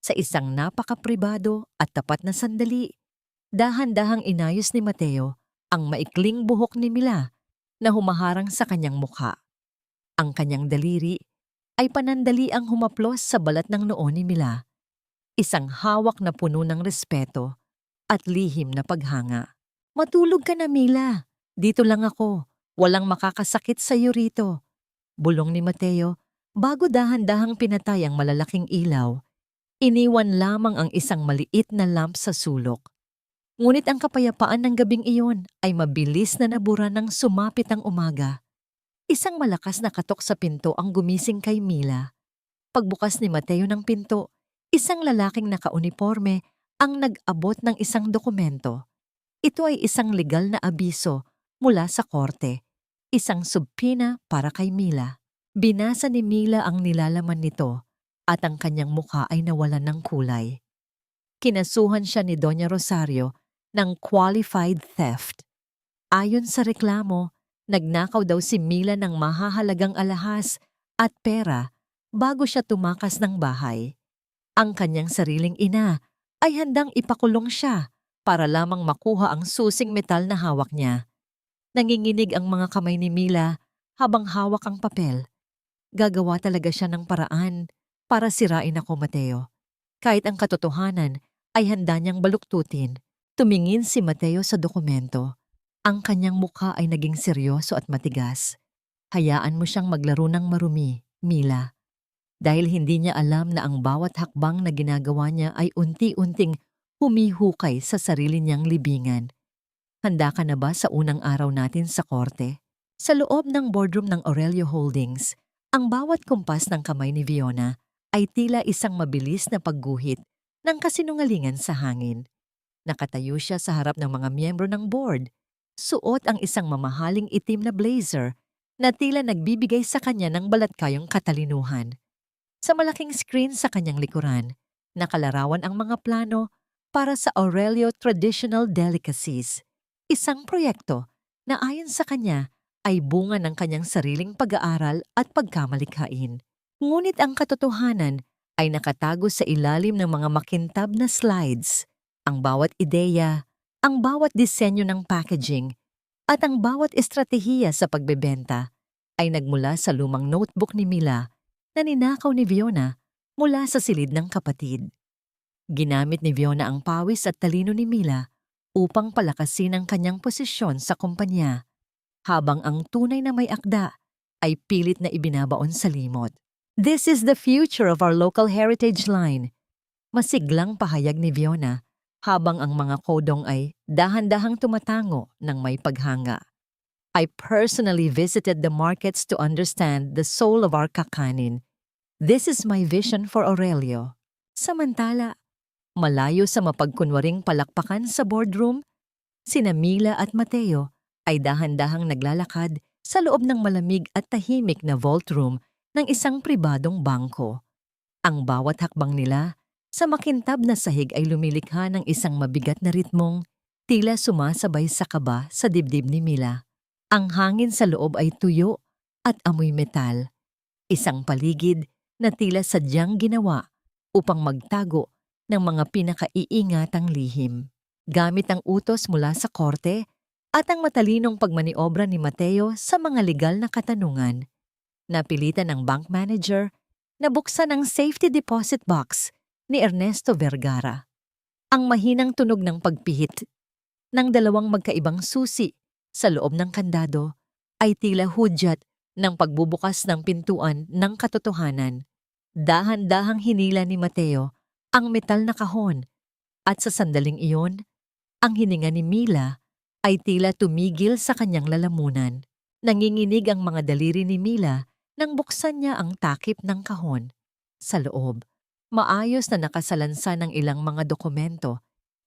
Sa isang napakapribado at tapat na sandali, dahan-dahang inayos ni Mateo ang maikling buhok ni Mila na humaharang sa kanyang mukha. Ang kanyang daliri ay panandaliang humaplos sa balat ng noo ni Mila, isang hawak na puno ng respeto at lihim na paghanga. "Matulog ka na, Mila. Dito lang ako. Walang makakasakit sa iyo rito," bulong ni Mateo bago dahan-dahang pinatay ang malalaking ilaw. Iniwan lamang ang isang maliit na lamp sa sulok. Ngunit ang kapayapaan ng gabing iyon ay mabilis na nabura ng sumapit ang umaga. Isang malakas na katok sa pinto ang gumising kay Mila. Pagbukas ni Mateo ng pinto, isang lalaking nakauniporme ang nag-abot ng isang dokumento. Ito ay isang legal na abiso mula sa korte, isang subpina para kay Mila. Binasa ni Mila ang nilalaman nito at ang kanyang mukha ay nawalan ng kulay. Kinasuhan siya ni Doña Rosario ng qualified theft. Ayon sa reklamo, nagnakaw daw si Mila ng mahahalagang alahas at pera bago siya tumakas ng bahay. Ang kanyang sariling ina ay handang ipakulong siya para lamang makuha ang susing metal na hawak niya. Nanginginig ang mga kamay ni Mila habang hawak ang papel. Gagawa talaga siya ng paraan para sirain ako, Mateo. Kahit ang katotohanan ay handa niyang baluktutin. Tumingin si Mateo sa dokumento. Ang kanyang mukha ay naging seryoso at matigas. "Hayaan mo siyang maglaro ng marumi, Mila." Dahil hindi niya alam na ang bawat hakbang na ginagawa niya ay unti-unting humihukay sa sarili niyang libingan. "Handa ka na ba sa unang araw natin sa korte?" Sa loob ng boardroom ng Aurelio Holdings, ang bawat kumpas ng kamay ni Fiona ay tila isang mabilis na pagguhit ng kasinungalingan sa hangin. Nakatayo siya sa harap ng mga miyembro ng board. Suot ang isang mamahaling itim na blazer na tila nagbibigay sa kanya ng balatkayong katalinuhan. Sa malaking screen sa kanyang likuran, nakalarawan ang mga plano para sa Aurelio Traditional Delicacies, isang proyekto na ayon sa kanya ay bunga ng kanyang sariling pag-aaral at pagkamalikhain. Ngunit ang katotohanan ay nakatago sa ilalim ng mga makintab na slides. Ang bawat ideya, ang bawat disenyo ng packaging, at ang bawat estratehiya sa pagbebenta ay nagmula sa lumang notebook ni Mila na ninakaw ni Fiona mula sa silid ng kapatid. Ginamit ni Fiona ang pawis at talino ni Mila upang palakasin ang kanyang posisyon sa kumpanya, habang ang tunay na may akda ay pilit na ibinabaon sa limot. "This is the future of our local heritage line," masiglang pahayag ni Fiona, habang ang mga kodong ay dahan-dahang tumatango ng may paghanga. "I personally visited the markets to understand the soul of our kakanin. This is my vision for Aurelio." Samantala, malayo sa mapagkunwaring palakpakan sa boardroom, sina Mila at Mateo ay dahan-dahang naglalakad sa loob ng malamig at tahimik na vault room ng isang pribadong bangko. Ang bawat hakbang nila sa makintab na sahig ay lumilikha ng isang mabigat na ritmong tila sumasabay sa kaba sa dibdib ni Mila. Ang hangin sa loob ay tuyo at amoy metal. Isang paligid na tila sadyang ginawa upang magtago ng mga pinakaiingatang lihim. Gamit ang utos mula sa korte at ang matalinong pagmaniobra ni Mateo sa mga legal na katanungan, napilitan ng bank manager na buksan ang safety deposit box ni Ernesto Vergara. Ang mahinang tunog ng pagpihit ng dalawang magkaibang susi sa loob ng kandado ay tila hudyat ng pagbubukas ng pintuan ng katotohanan. Dahan-dahang hinila ni Mateo ang metal na kahon at sa sandaling iyon, ang hininga ni Mila ay tila tumigil sa kanyang lalamunan. Nanginginig ang mga daliri ni Mila nang buksan niya ang takip ng kahon. Sa loob, maayos na nakasalansa ng ilang mga dokumento,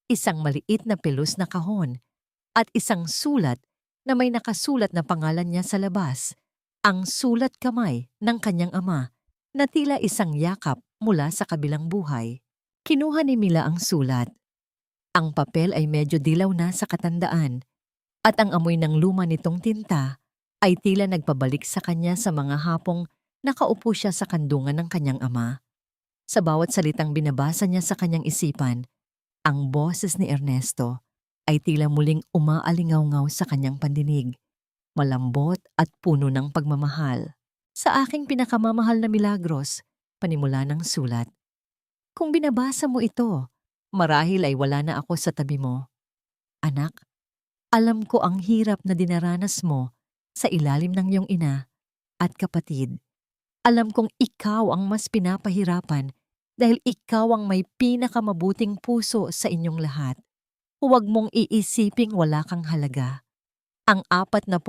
isang maliit na pelus na kahon, at isang sulat na may nakasulat na pangalan niya sa labas, ang sulat kamay ng kanyang ama na tila isang yakap mula sa kabilang buhay. Kinuha ni Mila ang sulat. Ang papel ay medyo dilaw na sa katandaan at ang amoy ng luma nitong tinta ay tila nagpabalik sa kanya sa mga hapong nakaupo siya sa kandungan ng kanyang ama. Sa bawat salitang binabasa niya sa kanyang isipan, ang boses ni Ernesto ay tila muling umaalingaw-ngaw sa kanyang pandinig, malambot at puno ng pagmamahal. Sa aking pinakamamahal na Milagros, panimula ng sulat. Kung binabasa mo ito, marahil ay wala na ako sa tabi mo. Anak, alam ko ang hirap na dinaranas mo sa ilalim ng iyong ina at kapatid. Alam kong ikaw ang mas pinapahirapan dahil ikaw ang may pinakamabuting puso sa inyong lahat. Huwag mong iisiping wala kang halaga. Ang 40%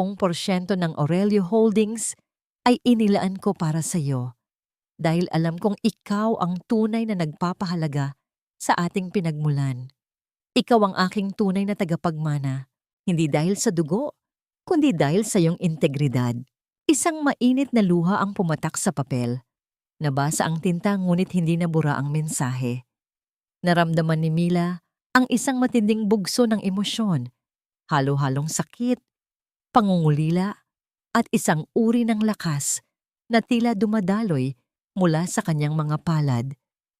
ng Aurelio Holdings ay inilaan ko para sa iyo dahil alam kong ikaw ang tunay na nagpapahalaga sa ating pinagmulan. Ikaw ang aking tunay na tagapagmana, hindi dahil sa dugo, kundi dahil sa iyong integridad. Isang mainit na luha ang pumatak sa papel. Nabasa ang tinta ngunit hindi nabura ang mensahe. Naramdaman ni Mila ang isang matinding bugso ng emosyon, halo-halong sakit, pangungulila, at isang uri ng lakas na tila dumadaloy mula sa kanyang mga palad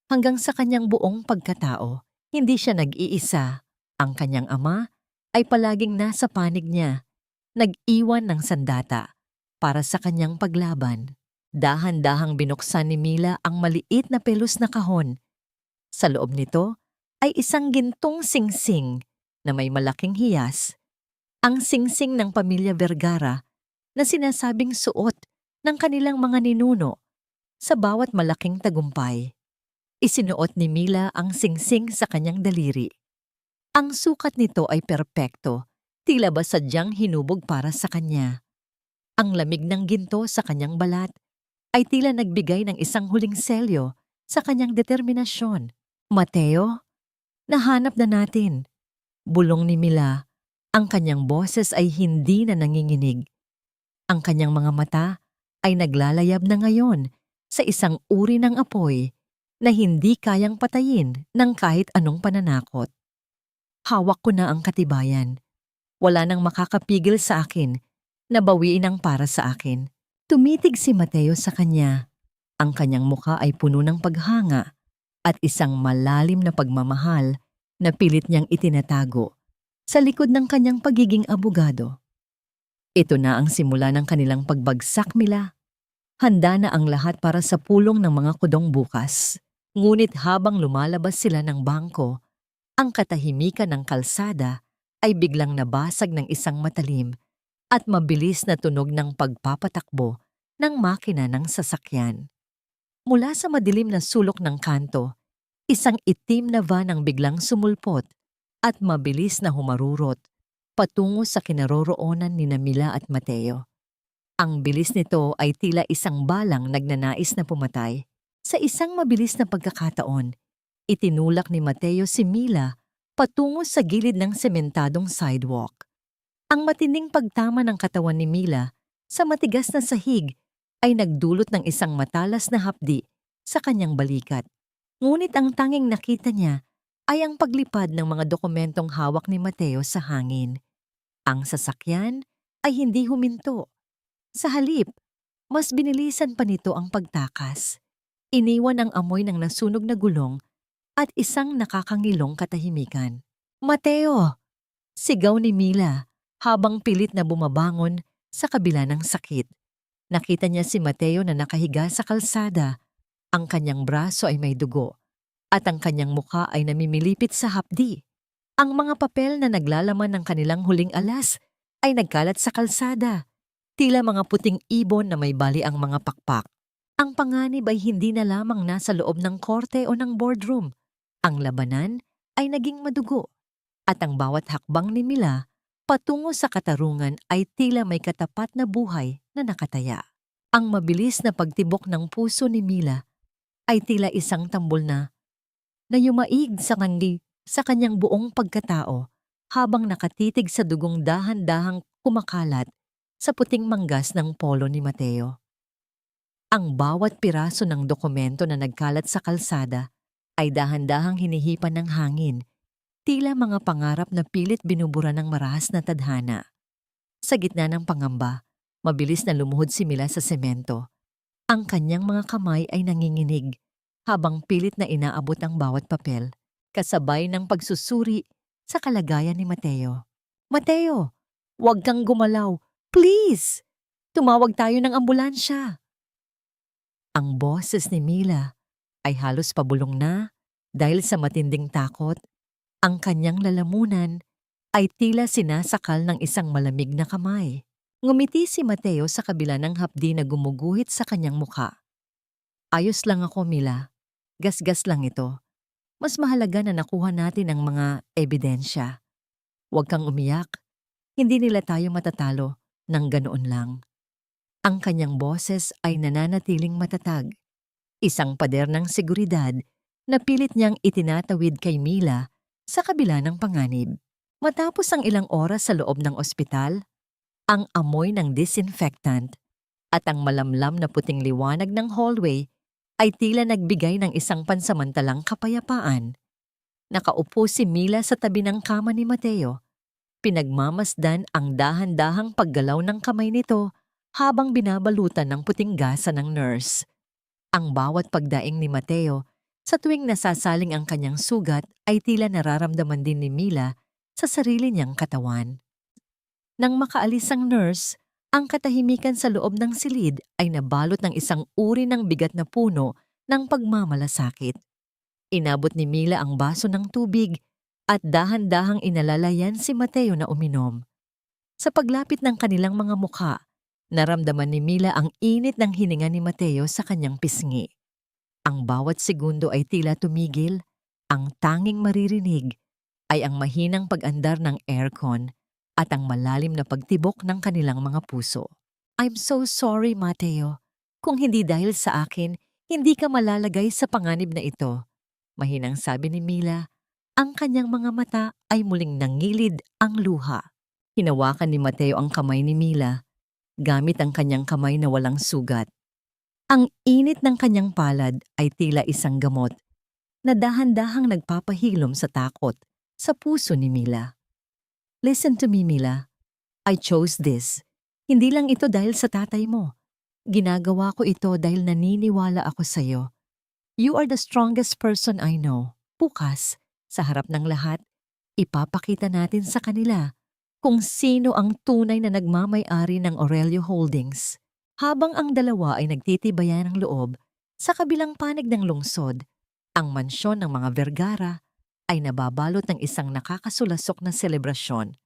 hanggang sa kanyang buong pagkatao. Hindi siya nag-iisa. Ang kanyang ama ay palaging nasa panig niya, nag-iwan ng sandata para sa kanyang paglaban. Dahan-dahang binuksan ni Mila ang maliit na pelus na kahon. Sa loob nito ay isang gintong singsing na may malaking hiyas. Ang singsing ng pamilya Vergara na sinasabing suot ng kanilang mga ninuno sa bawat malaking tagumpay. Isinuot ni Mila ang singsing sa kanyang daliri. Ang sukat nito ay perpekto, tila ba sadyang hinubog para sa kanya. Ang lamig ng ginto sa kanyang balat ay tila nagbigay ng isang huling selyo sa kanyang determinasyon. Mateo, nahanap na natin. Bulong ni Mila, ang kanyang boses ay hindi na nanginginig. Ang kanyang mga mata ay naglalayab na ngayon sa isang uri ng apoy na hindi kayang patayin ng kahit anong pananakot. Hawak ko na ang katibayan. Wala nang makakapigil sa akin na bawiin ang para sa akin. Tumitig si Mateo sa kanya. Ang kanyang mukha ay puno ng paghanga at isang malalim na pagmamahal na pilit niyang itinatago sa likod ng kanyang pagiging abogado. Ito na ang simula ng kanilang pagbagsak, Mila. Handa na ang lahat para sa pulong ng mga kudong bukas. Ngunit habang lumalabas sila ng bangko, ang katahimikan ng kalsada ay biglang nabasag ng isang matalim at mabilis na tunog ng pagpapatakbo ng makina ng sasakyan. Mula sa madilim na sulok ng kanto, isang itim na van ang biglang sumulpot at mabilis na humarurot patungo sa kinaroroonan ni Mila at Mateo. Ang bilis nito ay tila isang balang nagnanais na pumatay. Sa isang mabilis na pagkakataon, itinulak ni Mateo si Mila patungo sa gilid ng sementadong sidewalk. Ang matinding pagtama ng katawan ni Mila sa matigas na sahig ay nagdulot ng isang matalas na hapdi sa kanyang balikat. Ngunit ang tanging nakita niya ay ang paglipad ng mga dokumentong hawak ni Mateo sa hangin. Ang sasakyan ay hindi huminto. Sa halip, mas binilisan pa nito ang pagtakas. Iniwan ang amoy ng nasunog na gulong at isang nakakangilong katahimikan. Mateo! Sigaw ni Mila habang pilit na bumabangon sa kabila ng sakit. Nakita niya si Mateo na nakahiga sa kalsada. Ang kanyang braso ay may dugo at ang kanyang mukha ay namimilipit sa hapdi. Ang mga papel na naglalaman ng kanilang huling alas ay nagkalat sa kalsada. Tila mga puting ibon na may bali ang mga pakpak. Ang panganib ay hindi na lamang nasa loob ng korte o ng boardroom. Ang labanan ay naging madugo at ang bawat hakbang ni Mila patungo sa katarungan ay tila may katapat na buhay na nakataya. Ang mabilis na pagtibok ng puso ni Mila ay tila isang tambol na yumaig sa kanyang buong pagkatao habang nakatitig sa dugong dahan-dahang kumakalat sa puting manggas ng polo ni Mateo. Ang bawat piraso ng dokumento na nagkalat sa kalsada ay dahan-dahang hinihipan ng hangin, tila mga pangarap na pilit binubura ng marahas na tadhana. Sa gitna ng pangamba, mabilis na lumuhod si Mila sa semento. Ang kanyang mga kamay ay nanginginig habang pilit na inaabot ang bawat papel, kasabay ng pagsusuri sa kalagayan ni Mateo. Mateo, huwag kang gumalaw. Please! Tumawag tayo ng ambulansya. Ang boses ni Mila ay halos pabulong na dahil sa matinding takot. Ang kanyang lalamunan ay tila sinasakal ng isang malamig na kamay. Ngumiti si Mateo sa kabila ng hapdi na gumuguhit sa kanyang mukha. Ayos lang ako, Mila. Gasgas lang ito. Mas mahalaga na nakuha natin ang mga ebidensya. Huwag kang umiyak. Hindi nila tayo matatalo ng ganoon lang. Ang kanyang boses ay nananatiling matatag. Isang pader ng seguridad na pilit niyang itinatawid kay Mila sa kabila ng panganib. Matapos ang ilang oras sa loob ng ospital, ang amoy ng disinfectant at ang malamlam na puting liwanag ng hallway ay tila nagbigay ng isang pansamantalang kapayapaan. Nakaupo si Mila sa tabi ng kama ni Mateo. Pinagmamasdan ang dahan-dahang paggalaw ng kamay nito habang binabalutan ng puting gasa ng nurse. Ang bawat pagdaing ni Mateo sa tuwing nasasaling ang kanyang sugat ay tila nararamdaman din ni Mila sa sarili niyang katawan. Nang makaalis ang nurse, ang katahimikan sa loob ng silid ay nabalot ng isang uri ng bigat na puno ng pagmamalasakit. Inabot ni Mila ang baso ng tubig at dahan-dahang inalalayan si Mateo na uminom. Sa paglapit ng kanilang mga mukha, naramdaman ni Mila ang init ng hininga ni Mateo sa kanyang pisngi. Ang bawat segundo ay tila tumigil, ang tanging maririnig ay ang mahinang pag-andar ng aircon at ang malalim na pagtibok ng kanilang mga puso. I'm so sorry, Mateo. Kung hindi dahil sa akin, hindi ka malalagay sa panganib na ito. Mahinang sabi ni Mila, ang kanyang mga mata ay muling nangilid ang luha. Hinawakan ni Mateo ang kamay ni Mila, gamit ang kanyang kamay na walang sugat. Ang init ng kanyang palad ay tila isang gamot na dahan-dahang nagpapahilom sa takot sa puso ni Mila. Listen to me, Mila. I chose this. Hindi lang ito dahil sa tatay mo. Ginagawa ko ito dahil naniniwala ako sa iyo. You are the strongest person I know. Bukas, sa harap ng lahat, ipapakita natin sa kanila kung sino ang tunay na nagmamay-ari ng Aurelio Holdings. Habang ang dalawa ay nagtitibayan ng loob, sa kabilang panig ng lungsod, ang mansyon ng mga Vergara ay nababalot ng isang nakakasulasok na selebrasyon.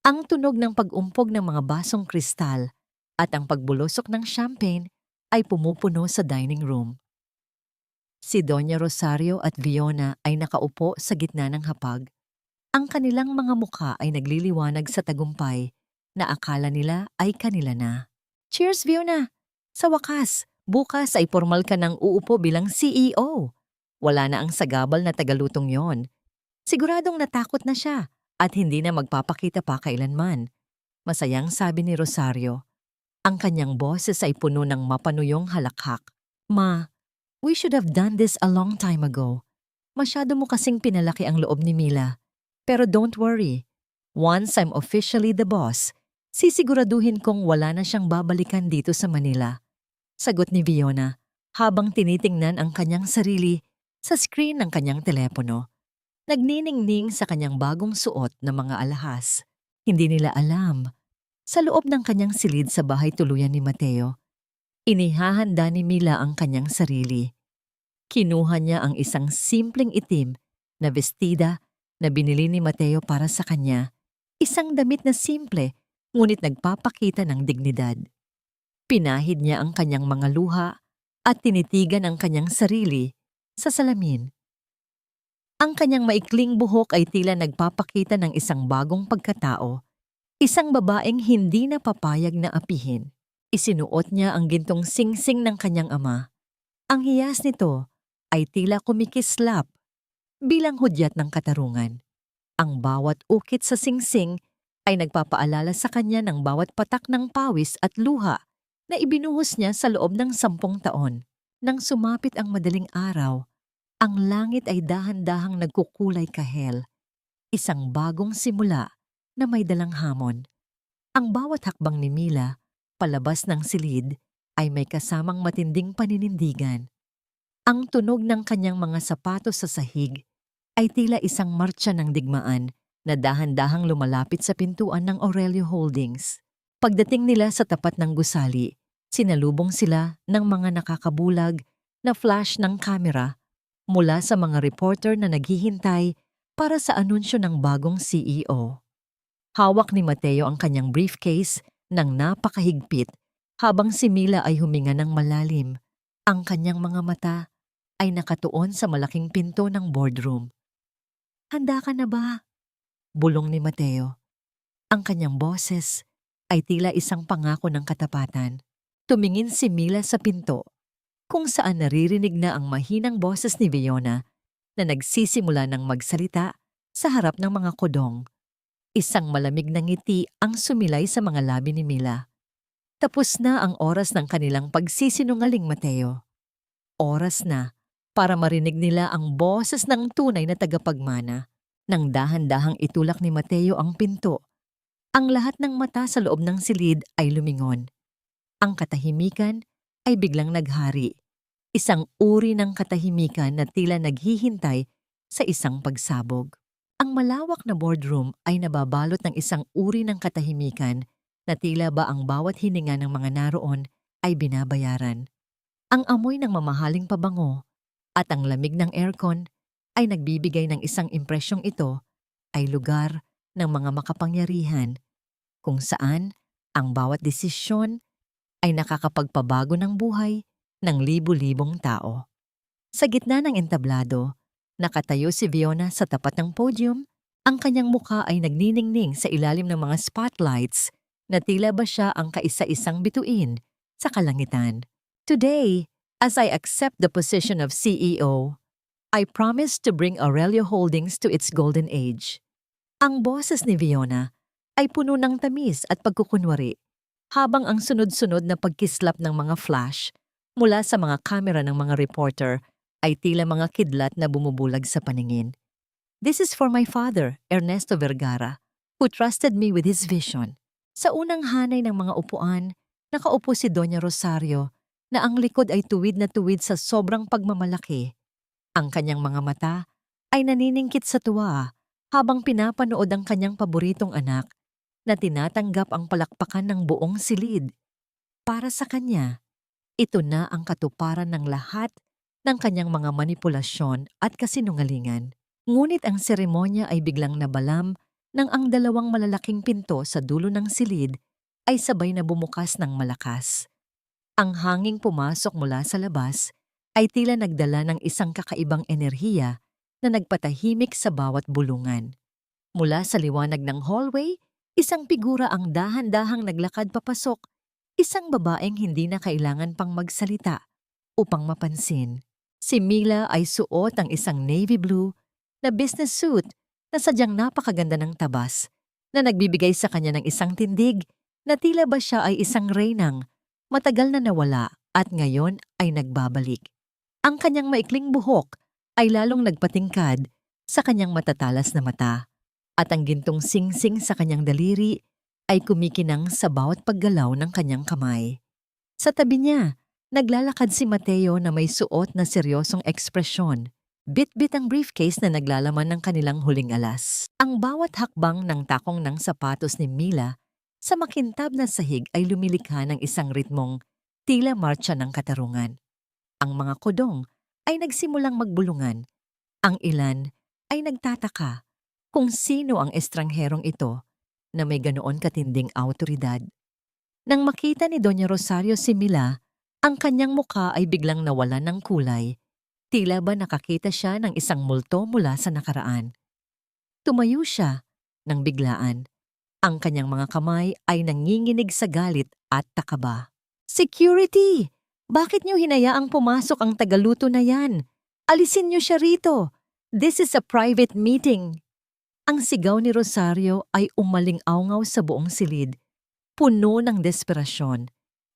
Ang tunog ng pag-umpog ng mga basong kristal at ang pagbulosok ng champagne ay pumupuno sa dining room. Si Doña Rosario at Fiona ay nakaupo sa gitna ng hapag. Ang kanilang mga mukha ay nagliliwanag sa tagumpay na akala nila ay kanila na. Cheers, Fiona! Sa wakas, bukas ay formal ka ng uupo bilang CEO. Wala na ang sagabal na tagalutong yon. Siguradong natakot na siya at hindi na magpapakita pa kailanman. Masayang sabi ni Rosario. Ang kanyang boses ay puno ng mapanuyong halakhak. Ma, we should have done this a long time ago. Masyado mo kasing pinalaki ang loob ni Mila. Pero don't worry. Once I'm officially the boss, sisiguraduhin kong wala na siyang babalikan dito sa Manila. Sagot ni Fiona habang tinitingnan ang kanyang sarili sa screen ng kanyang telepono. Nagniningning sa kanyang bagong suot na mga alahas. Hindi nila alam. Sa loob ng kanyang silid sa bahay tuluyan ni Mateo, inihahanda ni Mila ang kanyang sarili. Kinuha niya ang isang simpleng itim na bestida na binili ni Mateo para sa kanya. Isang damit na simple, ngunit nagpapakita ng dignidad. Pinahid niya ang kanyang mga luha at tinitigan ang kanyang sarili sa salamin. Ang kanyang maikling buhok ay tila nagpapakita ng isang bagong pagkatao, isang babaeng hindi na papayag na apihin. Isinuot niya ang gintong singsing ng kanyang ama. Ang hiyas nito ay tila kumikislap bilang hudyat ng katarungan. Ang bawat ukit sa singsing ay nagpapaalala sa kanya ng bawat patak ng pawis at luha na ibinuhos niya sa loob ng 10 taon. Nang sumapit ang madaling araw, ang langit ay dahan-dahang nagkukulay kahel, isang bagong simula na may dalang hamon. Ang bawat hakbang ni Mila, palabas ng silid, ay may kasamang matinding paninindigan. Ang tunog ng kanyang mga sapatos sa sahig ay tila isang martsa ng digmaan na dahan-dahang lumalapit sa pintuan ng Aurelio Holdings. Pagdating nila sa tapat ng gusali, sinalubong sila ng mga nakakabulag na flash ng kamera mula sa mga reporter na naghihintay para sa anunsyo ng bagong CEO. Hawak ni Mateo ang kanyang briefcase ng napakahigpit habang si Mila ay huminga ng malalim. Ang kanyang mga mata ay nakatuon sa malaking pinto ng boardroom. "Handa ka na ba?" bulong ni Mateo. Ang kanyang boses ay tila isang pangako ng katapatan. Tumingin si Mila sa pinto, kung saan naririnig na ang mahinang boses ni Fiona na nagsisimula ng magsalita sa harap ng mga kodong. Isang malamig na ngiti ang sumilay sa mga labi ni Mila. Tapos na ang oras ng kanilang pagsisinungaling, Mateo. Oras na para marinig nila ang boses ng tunay na tagapagmana. Nang dahan-dahang itulak ni Mateo ang pinto, ang lahat ng mata sa loob ng silid ay lumingon. Ang katahimikan ay biglang naghari. Isang uri ng katahimikan na tila naghihintay sa isang pagsabog. Ang malawak na boardroom ay nababalot ng isang uri ng katahimikan na tila ba ang bawat hininga ng mga naroon ay binabayaran. Ang amoy ng mamahaling pabango at ang lamig ng aircon ay nagbibigay ng isang impresyong ito ay lugar ng mga makapangyarihan kung saan ang bawat desisyon ay nakakapagpabago ng buhay ng libu-libong tao. Sa gitna ng entablado, nakatayo si Fiona sa tapat ng podium. Ang kanyang mukha ay nagniningning sa ilalim ng mga spotlights na tila ba siya ang kaisa-isang bituin sa kalangitan. "Today, as I accept the position of CEO, I promise to bring Aurelio Holdings to its golden age." Ang boses ni Fiona ay puno ng tamis at pagkukunwari, habang ang sunod-sunod na pagkislap ng mga flash mula sa mga kamera ng mga reporter ay tila mga kidlat na bumubulag sa paningin. "This is for my father, Ernesto Vergara, who trusted me with his vision." Sa unang hanay ng mga upuan, nakaupo si Doña Rosario na ang likod ay tuwid na tuwid sa sobrang pagmamalaki. Ang kanyang mga mata ay naniningkit sa tuwa habang pinapanood ang kanyang paboritong anak na tinatanggap ang palakpakan ng buong silid. Para sa kanya, ito na ang katuparan ng lahat ng kanyang mga manipulasyon at kasinungalingan. Ngunit ang seremonya ay biglang nabalam nang ang dalawang malalaking pinto sa dulo ng silid ay sabay na bumukas ng malakas. Ang hanging pumasok mula sa labas ay tila nagdala ng isang kakaibang enerhiya na nagpatahimik sa bawat bulungan. Mula sa liwanag ng hallway, isang figura ang dahan-dahang naglakad papasok, isang babaeng hindi na kailangan pang magsalita upang mapansin. Si Mila ay suot ang isang navy blue na business suit na sadyang napakaganda ng tabas, na nagbibigay sa kanya ng isang tindig na tila ba siya ay isang reynang matagal na nawala at ngayon ay nagbabalik. Ang kanyang maikling buhok ay lalong nagpatingkad sa kanyang matatalas na mata, at ang gintong singsing sa kanyang daliri ay kumikinang sa bawat paggalaw ng kanyang kamay. Sa tabi niya, naglalakad si Mateo na may suot na seryosong ekspresyon. Bit-bit ang briefcase na naglalaman ng kanilang huling alas. Ang bawat hakbang ng takong ng sapatos ni Mila sa makintab na sahig ay lumilikha ng isang ritmong tila martsa ng katarungan. Ang mga kodong ay nagsimulang magbulungan. Ang ilan ay nagtataka kung sino ang estrangherong ito na may ganoon katinding awtoridad. Nang makita ni Doña Rosario si Mila, Ang kanyang mukha ay biglang nawalan ng kulay. Tila ba nakakita siya ng isang multo mula sa nakaraan. Tumayo siya nang biglaan. Ang kanyang mga kamay ay nanginginig sa galit at takaba. Security! Bakit niyo hinayaang pumasok ang tagaluto na yan? Alisin niyo siya rito. This is a private meeting. Ang sigaw ni Rosario ay umaling-awngaw sa buong silid, puno ng desperasyon.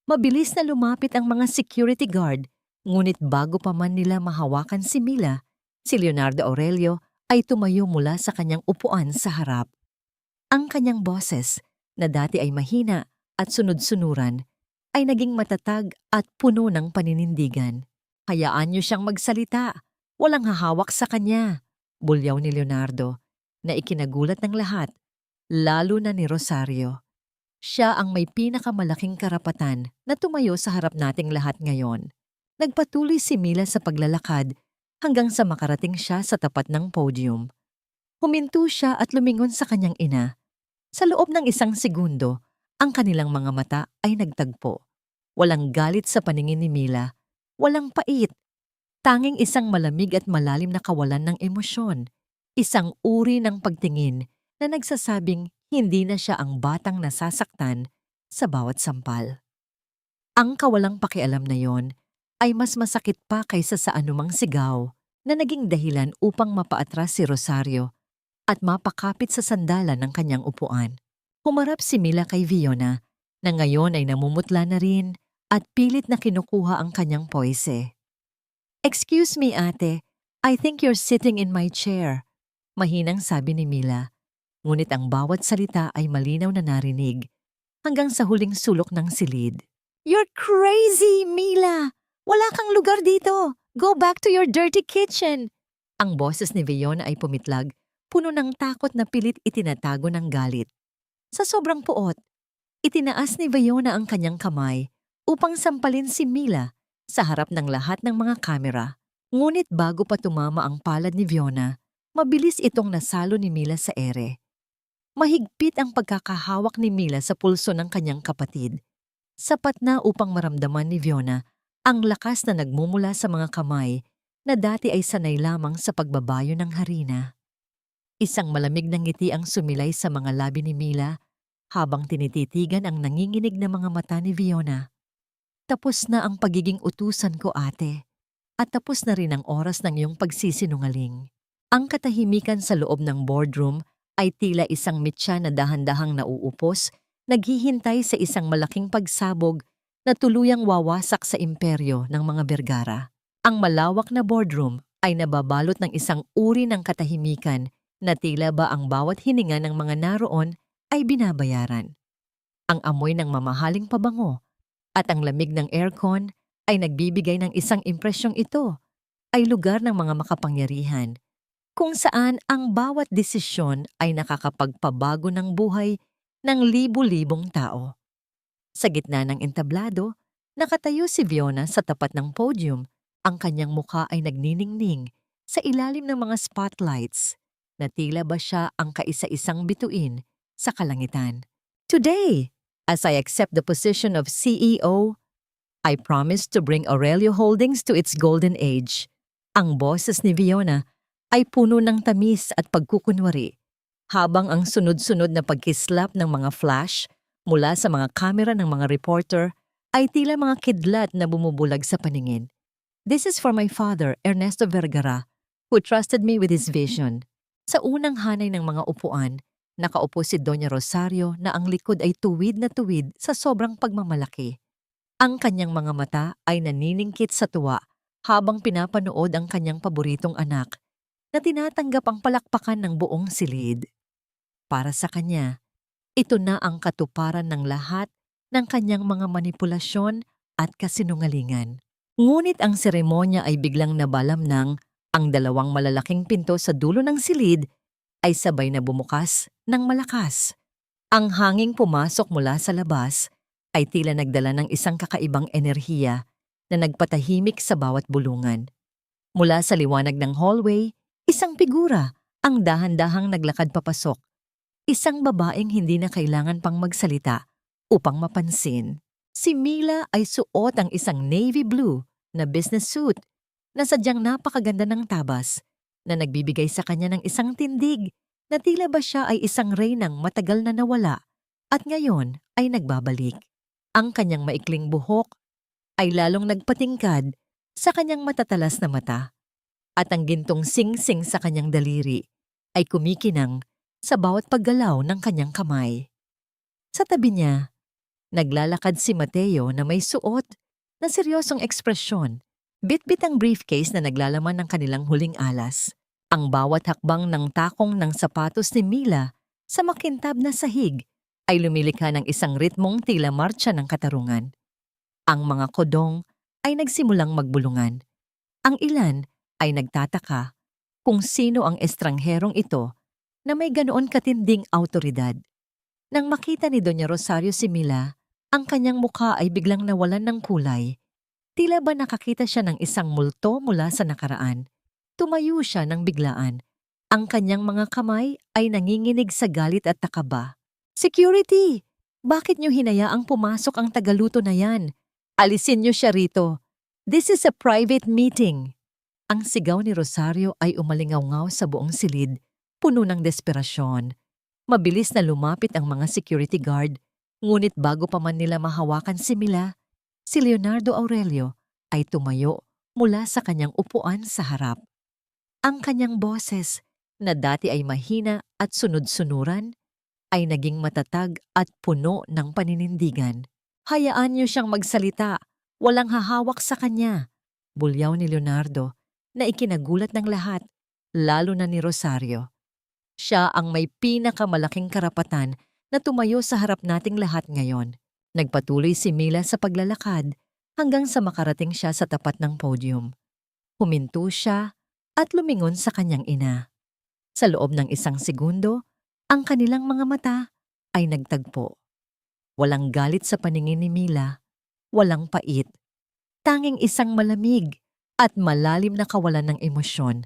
Mabilis na lumapit ang mga security guard, ngunit bago pa man nila mahawakan si Mila, si Leonardo Aurelio ay tumayo mula sa kanyang upuan sa harap. Ang kanyang boses, na dati ay mahina at sunod-sunuran, ay naging matatag at puno ng paninindigan. Hayaan niyo siyang magsalita, walang hahawak sa kanya, bulyaw ni Leonardo, na ikinagulat ng lahat, lalo na ni Rosario. Siya ang may pinakamalaking karapatan na tumayo sa harap nating lahat ngayon. Nagpatuloy si Mila sa paglalakad hanggang sa makarating siya sa tapat ng podium. Huminto siya at lumingon sa kanyang ina. Sa loob ng 1 segundo, ang kanilang mga mata ay nagtagpo. Walang galit sa paningin ni Mila, walang pait. Tanging isang malamig at malalim na kawalan ng emosyon. Isang uri ng pagtingin na nagsasabing hindi na siya ang batang nasasaktan sa bawat sampal. Ang kawalang pakialam na yon ay mas masakit pa kaysa sa anumang sigaw na naging dahilan upang mapaatras si Rosario at mapakapit sa sandalan ng kanyang upuan. Humarap si Mila kay Fiona na ngayon ay namumutla na rin at pilit na kinukuha ang kanyang poise. "Excuse me, ate. I think you're sitting in my chair," mahinang sabi ni Mila. Ngunit ang bawat salita ay malinaw na narinig hanggang sa huling sulok ng silid. "You're crazy, Mila! Wala kang lugar dito! Go back to your dirty kitchen!" Ang boses ni Fiona ay pumitlag, puno ng takot na pilit itinatago ng galit. Sa sobrang puot, itinaas ni Fiona ang kanyang kamay upang sampalin si Mila sa harap ng lahat ng mga kamera. Ngunit bago pa tumama ang palad ni Fiona, mabilis itong nasalo ni Mila sa ere. Mahigpit ang pagkakahawak ni Mila sa pulso ng kanyang kapatid. Sapat na upang maramdaman ni Fiona ang lakas na nagmumula sa mga kamay na dati ay sanay lamang sa pagbabayo ng harina. Isang malamig na ngiti ang sumilay sa mga labi ni Mila habang tinititigan ang nanginginig na mga mata ni Fiona. "Tapos na ang pagiging utusan ko, ate. At tapos na rin ang oras ng iyong pagsisinungaling." Ang katahimikan sa loob ng boardroom ay tila isang mitya na dahan-dahang nauupos, naghihintay sa isang malaking pagsabog na tuluyang wawasak sa imperyo ng mga Vergara. Ang malawak na boardroom ay nababalot ng isang uri ng katahimikan na tila ba ang bawat hininga ng mga naroon ay binabayaran. Ang amoy ng mamahaling pabango at ang lamig ng aircon ay nagbibigay ng isang impresyong ito ay lugar ng mga makapangyarihan, kung saan ang bawat desisyon ay nakakapagpabago ng buhay ng libu-libong tao. Sa gitna ng entablado, nakatayo si Fiona sa tapat ng podium. Ang kanyang mukha ay nagniningning sa ilalim ng mga spotlights na tila ba siya ang kaisa-isang bituin sa kalangitan. "Today, as I accept the position of CEO, I promise to bring Aurelio Holdings to its golden age." Ang boses ni Fiona ay puno ng tamis at pagkukunwari, habang ang sunod-sunod na pagkislap ng mga flash mula sa mga kamera ng mga reporter ay tila mga kidlat na bumubulag sa paningin. "This is for my father, Ernesto Vergara, who trusted me with his vision." Sa unang hanay ng mga upuan, nakaupo si Doña Rosario na ang likod ay tuwid na tuwid sa sobrang pagmamalaki. Ang kanyang mga mata ay naniningkit sa tuwa habang pinapanood ang kanyang paboritong anak na tinatanggap ang palakpakan ng buong silid. Para sa kanya, ito na ang katuparan ng lahat ng kanyang mga manipulasyon at kasinungalingan. Ngunit ang seremonya ay biglang nabalam ng ang 2 malalaking pinto sa dulo ng silid ay sabay na bumukas ng malakas. Ang hanging pumasok mula sa labas ay tila nagdala ng isang kakaibang enerhiya na nagpatahimik sa bawat bulungan. Mula sa liwanag ng hallway, isang figura ang dahan-dahang naglakad papasok. Isang babaeng hindi na kailangan pang magsalita upang mapansin. Si Mila ay suot ang isang navy blue na business suit na sadyang napakaganda ng tabas na nagbibigay sa kanya ng isang tindig na tila ba siya ay isang reynang matagal na nawala at ngayon ay nagbabalik. Ang kanyang maikling buhok ay lalong nagpatingkad sa kanyang matatalas na mata at ang gintong sing-sing sa kanyang daliri ay kumikinang sa bawat paggalaw ng kanyang kamay. Sa tabi niya, naglalakad si Mateo na may suot na seryosong ekspresyon, bitbit ang briefcase na naglalaman ng kanilang huling alas. Ang bawat hakbang ng takong ng sapatos ni Mila sa makintab na sahig ay lumilikha ng isang ritmong tila marcha ng katarungan. Ang mga kodong ay nagsimulang magbulungan. Ang ilan ay nagtataka kung sino ang estrangherong ito na may ganoon katinding awtoridad. Nang makita ni Doña Rosario si Mila, ang kanyang mukha ay biglang nawalan ng kulay. Tila ba nakakita siya ng isang multo mula sa nakaraan. Tumayo siya ng biglaan. Ang kanyang mga kamay ay nanginginig sa galit at takaba. "Security! Bakit niyo hinayaang pumasok ang tagaluto na yan? Alisin niyo siya rito. This is a private meeting." Ang sigaw ni Rosario ay umalingaw-ngaw sa buong silid, puno ng desperasyon. Mabilis na lumapit ang mga security guard, ngunit bago pa man nila mahawakan si Mila, si Leonardo Aurelio ay tumayo mula sa kanyang upuan sa harap. Ang kanyang boses, na dati ay mahina at sunod-sunuran, ay naging matatag at puno ng paninindigan. "Hayaan niyo siyang magsalita, walang hahawak sa kanya," bulyaw ni Leonardo na ikinagulat ng lahat, lalo na ni Rosario. Siya ang may pinakamalaking karapatan na tumayo sa harap nating lahat ngayon. Nagpatuloy si Mila sa paglalakad hanggang sa makarating siya sa tapat ng podium. Huminto siya at lumingon sa kanyang ina. Sa loob ng isang segundo, ang kanilang mga mata ay nagtagpo. Walang galit sa paningin ni Mila, walang pait. Tanging isang malamig at malalim na kawalan ng emosyon.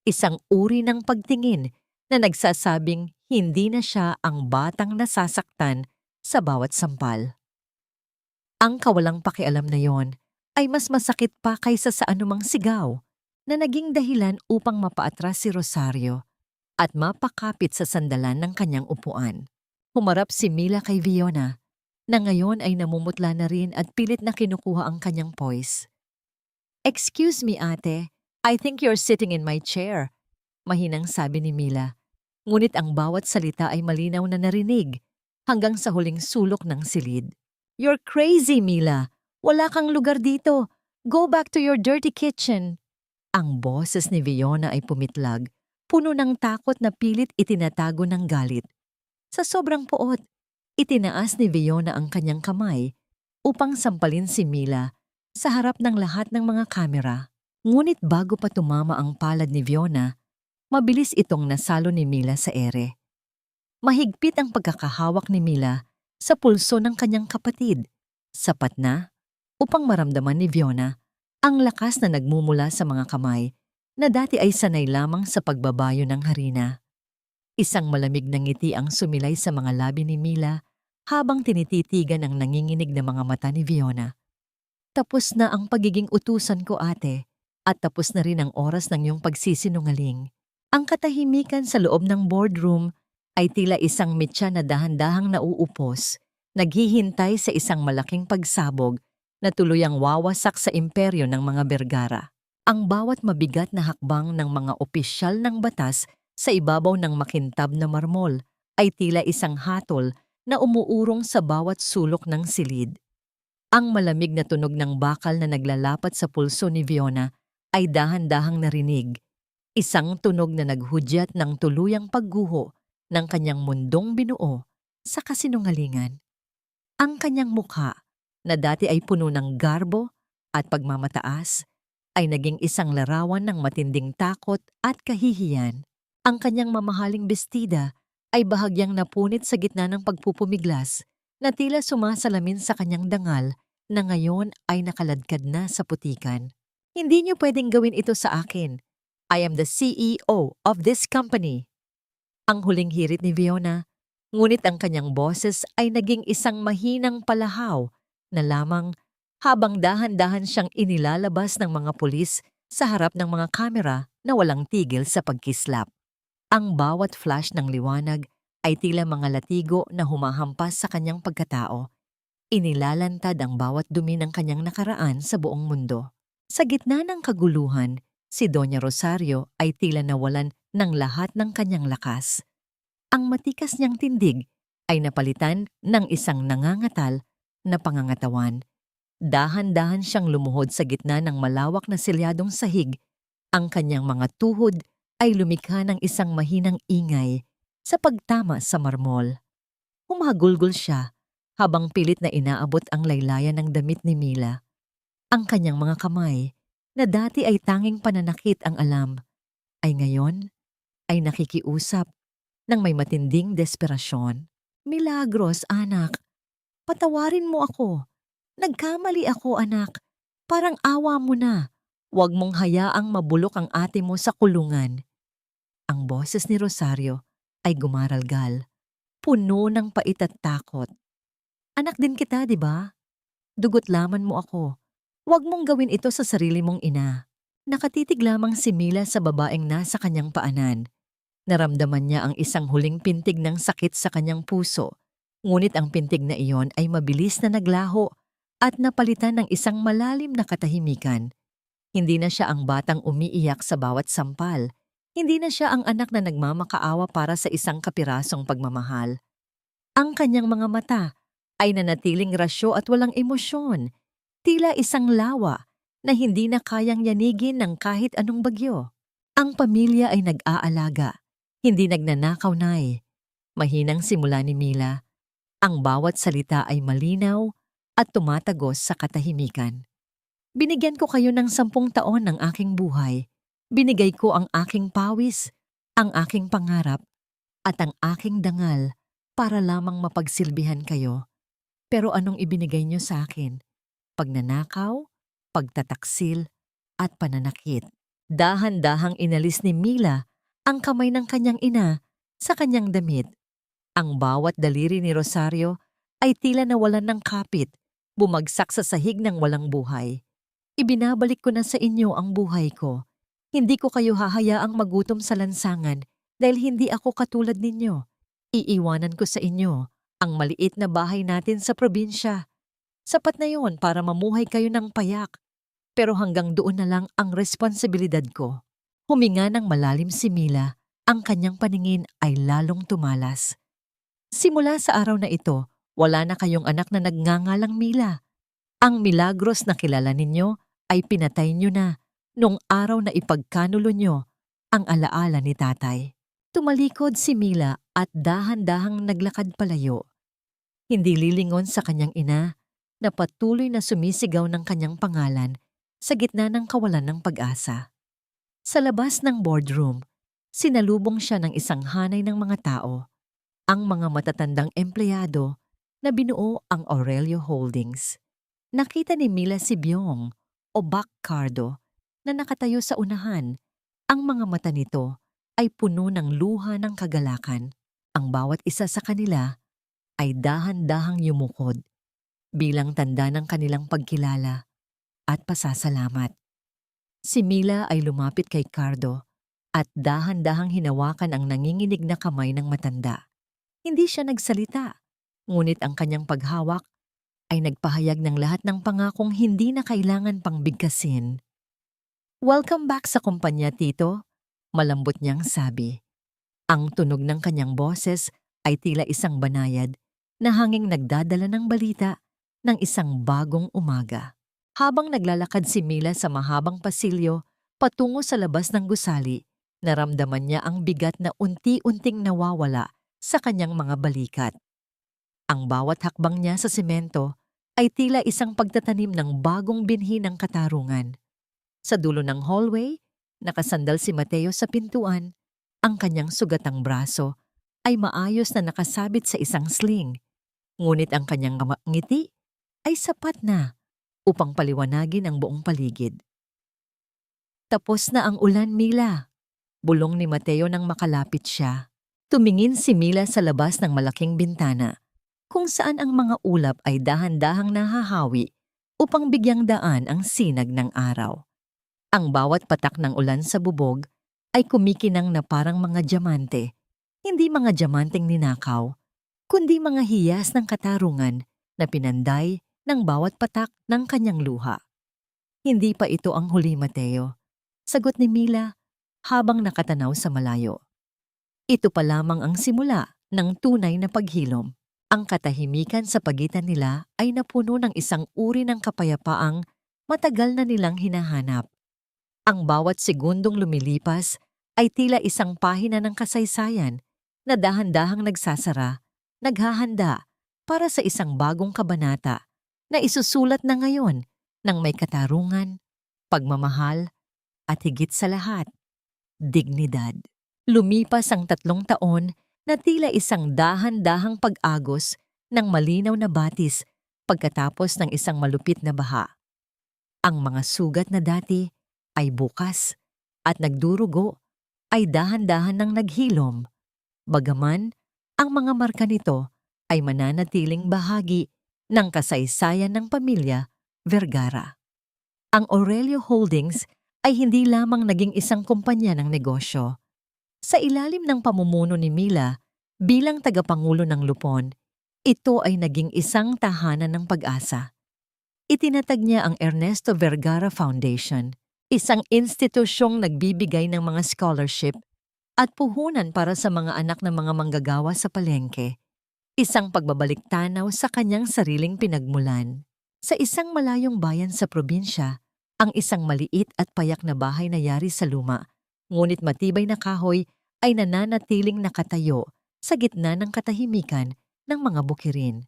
Isang uri ng pagtingin na nagsasabing hindi na siya ang batang nasasaktan sa bawat sampal. Ang kawalang pakialam na yon ay mas masakit pa kaysa sa anumang sigaw na naging dahilan upang mapaatras si Rosario at mapakapit sa sandalan ng kanyang upuan. Humarap si Mila kay Fiona na ngayon ay namumutla na rin at pilit na kinukuha ang kanyang poise. "Excuse me, ate. I think you're sitting in my chair," mahinang sabi ni Mila. Ngunit ang bawat salita ay malinaw na narinig hanggang sa huling sulok ng silid. "You're crazy, Mila. Wala kang lugar dito. Go back to your dirty kitchen." Ang boses ni Fiona ay pumitlag, puno ng takot na pilit itinatago ng galit. Sa sobrang poot, itinaas ni Fiona ang kanyang kamay upang sampalin si Mila sa harap ng lahat ng mga kamera. Ngunit bago pa tumama ang palad ni Fiona, mabilis itong nasalo ni Mila sa ere. Mahigpit ang pagkakahawak ni Mila sa pulso ng kanyang kapatid, sapat na upang maramdaman ni Fiona ang lakas na nagmumula sa mga kamay na dati ay sanay lamang sa pagbabayo ng harina. Isang malamig na ngiti ang sumilay sa mga labi ni Mila habang tinititigan ang nanginginig na mga mata ni Fiona. "Tapos na ang pagiging utusan ko, ate, at tapos na rin ang oras ng iyong pagsisinungaling." Ang katahimikan sa loob ng boardroom ay tila isang mitya na dahan-dahang nauupos, naghihintay sa isang malaking pagsabog na tuluyang wawasak sa imperyo ng mga Bergara. Ang bawat mabigat na hakbang ng mga opisyal ng batas sa ibabaw ng makintab na marmol ay tila isang hatol na umuurong sa bawat sulok ng silid. Ang malamig na tunog ng bakal na naglalapat sa pulso ni Fiona ay dahan-dahang narinig. Isang tunog na naghudyat ng tuluyang pagguho ng kanyang mundong binuo sa kasinungalingan. Ang kanyang mukha, na dati ay puno ng garbo at pagmamataas, ay naging isang larawan ng matinding takot at kahihiyan. Ang kanyang mamahaling bestida ay bahagyang napunit sa gitna ng pagpupumiglas na tila sumasalamin sa kanyang dangal na ngayon ay nakaladkad na sa putikan. "Hindi niyo pwedeng gawin ito sa akin. I am the CEO of this company." Ang huling hirit ni Fiona, ngunit ang kanyang boses ay naging isang mahinang palahaw na lamang habang dahan-dahan siyang inilalabas ng mga pulis sa harap ng mga kamera na walang tigil sa pagkislap. Ang bawat flash ng liwanag ay tila mga latigo na humahampas sa kanyang pagkatao. Inilalantad ang bawat dumi ng kanyang nakaraan sa buong mundo. Sa gitna ng kaguluhan, si Doña Rosario ay tila nawalan ng lahat ng kanyang lakas. Ang matikas niyang tindig ay napalitan ng isang nangangatal na pangangatawan. Dahan-dahan siyang lumuhod sa gitna ng malawak na selyadong sahig. Ang kanyang mga tuhod ay lumikha ng isang mahinang ingay sa pagtama sa marmol. Humagulgol siya habang pilit na inaabot ang laylayan ng damit ni Mila. Ang kanyang mga kamay, na dati ay tanging pananakit ang alam, ay ngayon ay nakikiusap ng may matinding desperasyon. Milagros, anak. Patawarin mo ako. Nagkamali ako, anak. Parang awa mo na. Huwag mong hayaang mabulok ang ate mo sa kulungan. Ang boses ni Rosario ay gumaralgal, puno ng pait at takot. Anak din kita, di ba? Dugot laman mo ako. Huwag mong gawin ito sa sarili mong ina. Nakatitig lamang si Mila sa babaeng nasa kanyang paanan. Naramdaman niya ang isang huling pintig ng sakit sa kanyang puso. Ngunit ang pintig na iyon ay mabilis na naglaho at napalitan ng isang malalim na katahimikan. Hindi na siya ang batang umiiyak sa bawat sampal. Hindi na siya ang anak na nagmamakaawa para sa isang kapirasong pagmamahal. Ang kanyang mga mata ay nanatiling rasyo at walang emosyon, tila isang lawa na hindi na kayang yanigin ng kahit anong bagyo. Ang pamilya ay nag-aalaga, hindi nagnanakaw nay. Mahinang simula ni Mila, ang bawat salita ay malinaw at tumatagos sa katahimikan. Binigyan ko kayo ng 10 taon ng aking buhay. Binigay ko ang aking pawis, ang aking pangarap, at ang aking dangal para lamang mapagsilbihan kayo. Pero anong ibinigay niyo sa akin? Pagnanakaw, pagtataksil, at pananakit. Dahan-dahang inalis ni Mila ang kamay ng kanyang ina sa kanyang damit. Ang bawat daliri ni Rosario ay tila nawalan ng kapit, bumagsak sa sahig ng walang buhay. Ibinabalik ko na sa inyo ang buhay ko. Hindi ko kayo hahayaang magutom sa lansangan dahil hindi ako katulad ninyo. Iiwanan ko sa inyo ang maliit na bahay natin sa probinsya. Sapat na yon para mamuhay kayo ng payak. Pero hanggang doon na lang ang responsibilidad ko. Huminga ng malalim si Mila, ang kanyang paningin ay lalong tumalas. Simula sa araw na ito, wala na kayong anak na nagngangalang Mila. Ang Milagros na kilala ninyo ay pinatay nyo na nung araw na ipagkanulo nyo ang alaala ni tatay. Tumalikod si Mila at dahan-dahang naglakad palayo. Hindi lilingon sa kanyang ina na patuloy na sumisigaw ng kanyang pangalan sa gitna ng kawalan ng pag-asa. Sa labas ng boardroom, sinalubong siya ng isang hanay ng mga tao, ang mga matatandang empleyado na binuo ang Aurelio Holdings. Nakita ni Mila si Byong o Bac Cardo na nakatayo sa unahan. Ang mga mata nito ay puno ng luha ng kagalakan. Ang bawat isa sa kanila ay dahan-dahang yumukod bilang tanda ng kanilang pagkilala at pasasalamat. Si Mila ay lumapit kay Cardo at dahan-dahang hinawakan ang nanginginig na kamay ng matanda. Hindi siya nagsalita, ngunit ang kanyang paghawak ay nagpahayag ng lahat ng pangakong hindi na kailangan pang bigkasin. "Welcome back sa kumpanya, Tito," malambot niyang sabi. Ang tunog ng kanyang boses ay tila isang banayad na hanging nagdadala ng balita ng isang bagong umaga. Habang naglalakad si Mila sa mahabang pasilyo patungo sa labas ng gusali, naramdaman niya ang bigat na unti-unting nawawala sa kanyang mga balikat. Ang bawat hakbang niya sa semento ay tila isang pagtatanim ng bagong binhi ng katarungan. Sa dulo ng hallway, nakasandal si Mateo sa pintuan. Ang kanyang sugatang braso ay maayos na nakasabit sa isang sling. Ngunit ang kanyang ngiti ay sapat na upang paliwanagin ang buong paligid. "Tapos na ang ulan, Mila," bulong ni Mateo nang makalapit siya. Tumingin si Mila sa labas ng malaking bintana. kung saan ang mga ulap ay dahan-dahang nahahawi upang bigyang daan ang sinag ng araw. Ang bawat patak ng ulan sa bubog ay kumikinang na parang mga diamante, hindi mga diamanteng ninakaw, kundi mga hiyas ng katarungan na pinanday ng bawat patak ng kanyang luha. Hindi pa ito ang huli, Mateo, sagot ni Mila habang nakatanaw sa malayo. Ito pa lamang ang simula ng tunay na paghilom. Ang katahimikan sa pagitan nila ay napuno ng isang uri ng kapayapaang matagal na nilang hinahanap. Ang bawat segundong lumilipas ay tila isang pahina ng kasaysayan na dahan-dahang nagsasara, naghahanda para sa isang bagong kabanata na isusulat na ngayon ng may katarungan, pagmamahal, at higit sa lahat, dignidad. Lumipas ang 3 taon na tila isang dahan-dahang pag-agos ng malinaw na batis pagkatapos ng isang malupit na baha. Ang mga sugat na dati ay bukas at nagdurugo ay dahan-dahan nang naghilom, bagaman ang mga marka nito ay mananatiling bahagi ng kasaysayan ng pamilya Vergara. Ang Aurelio Holdings ay hindi lamang naging isang kumpanya ng negosyo. Sa ilalim ng pamumuno ni Mila bilang tagapangulo ng Lupon, ito ay naging isang tahanan ng pag-asa. Itinatag niya ang Ernesto Vergara Foundation, isang institusyong nagbibigay ng mga scholarship at puhunan para sa mga anak ng mga manggagawa sa palengke, isang pagbabalik-tanaw sa kanyang sariling pinagmulan. Sa isang malayong bayan sa probinsya, ang isang maliit at payak na bahay na yari sa luma, ngunit matibay na kahoy ay nananatiling nakatayo sa gitna ng katahimikan ng mga bukirin.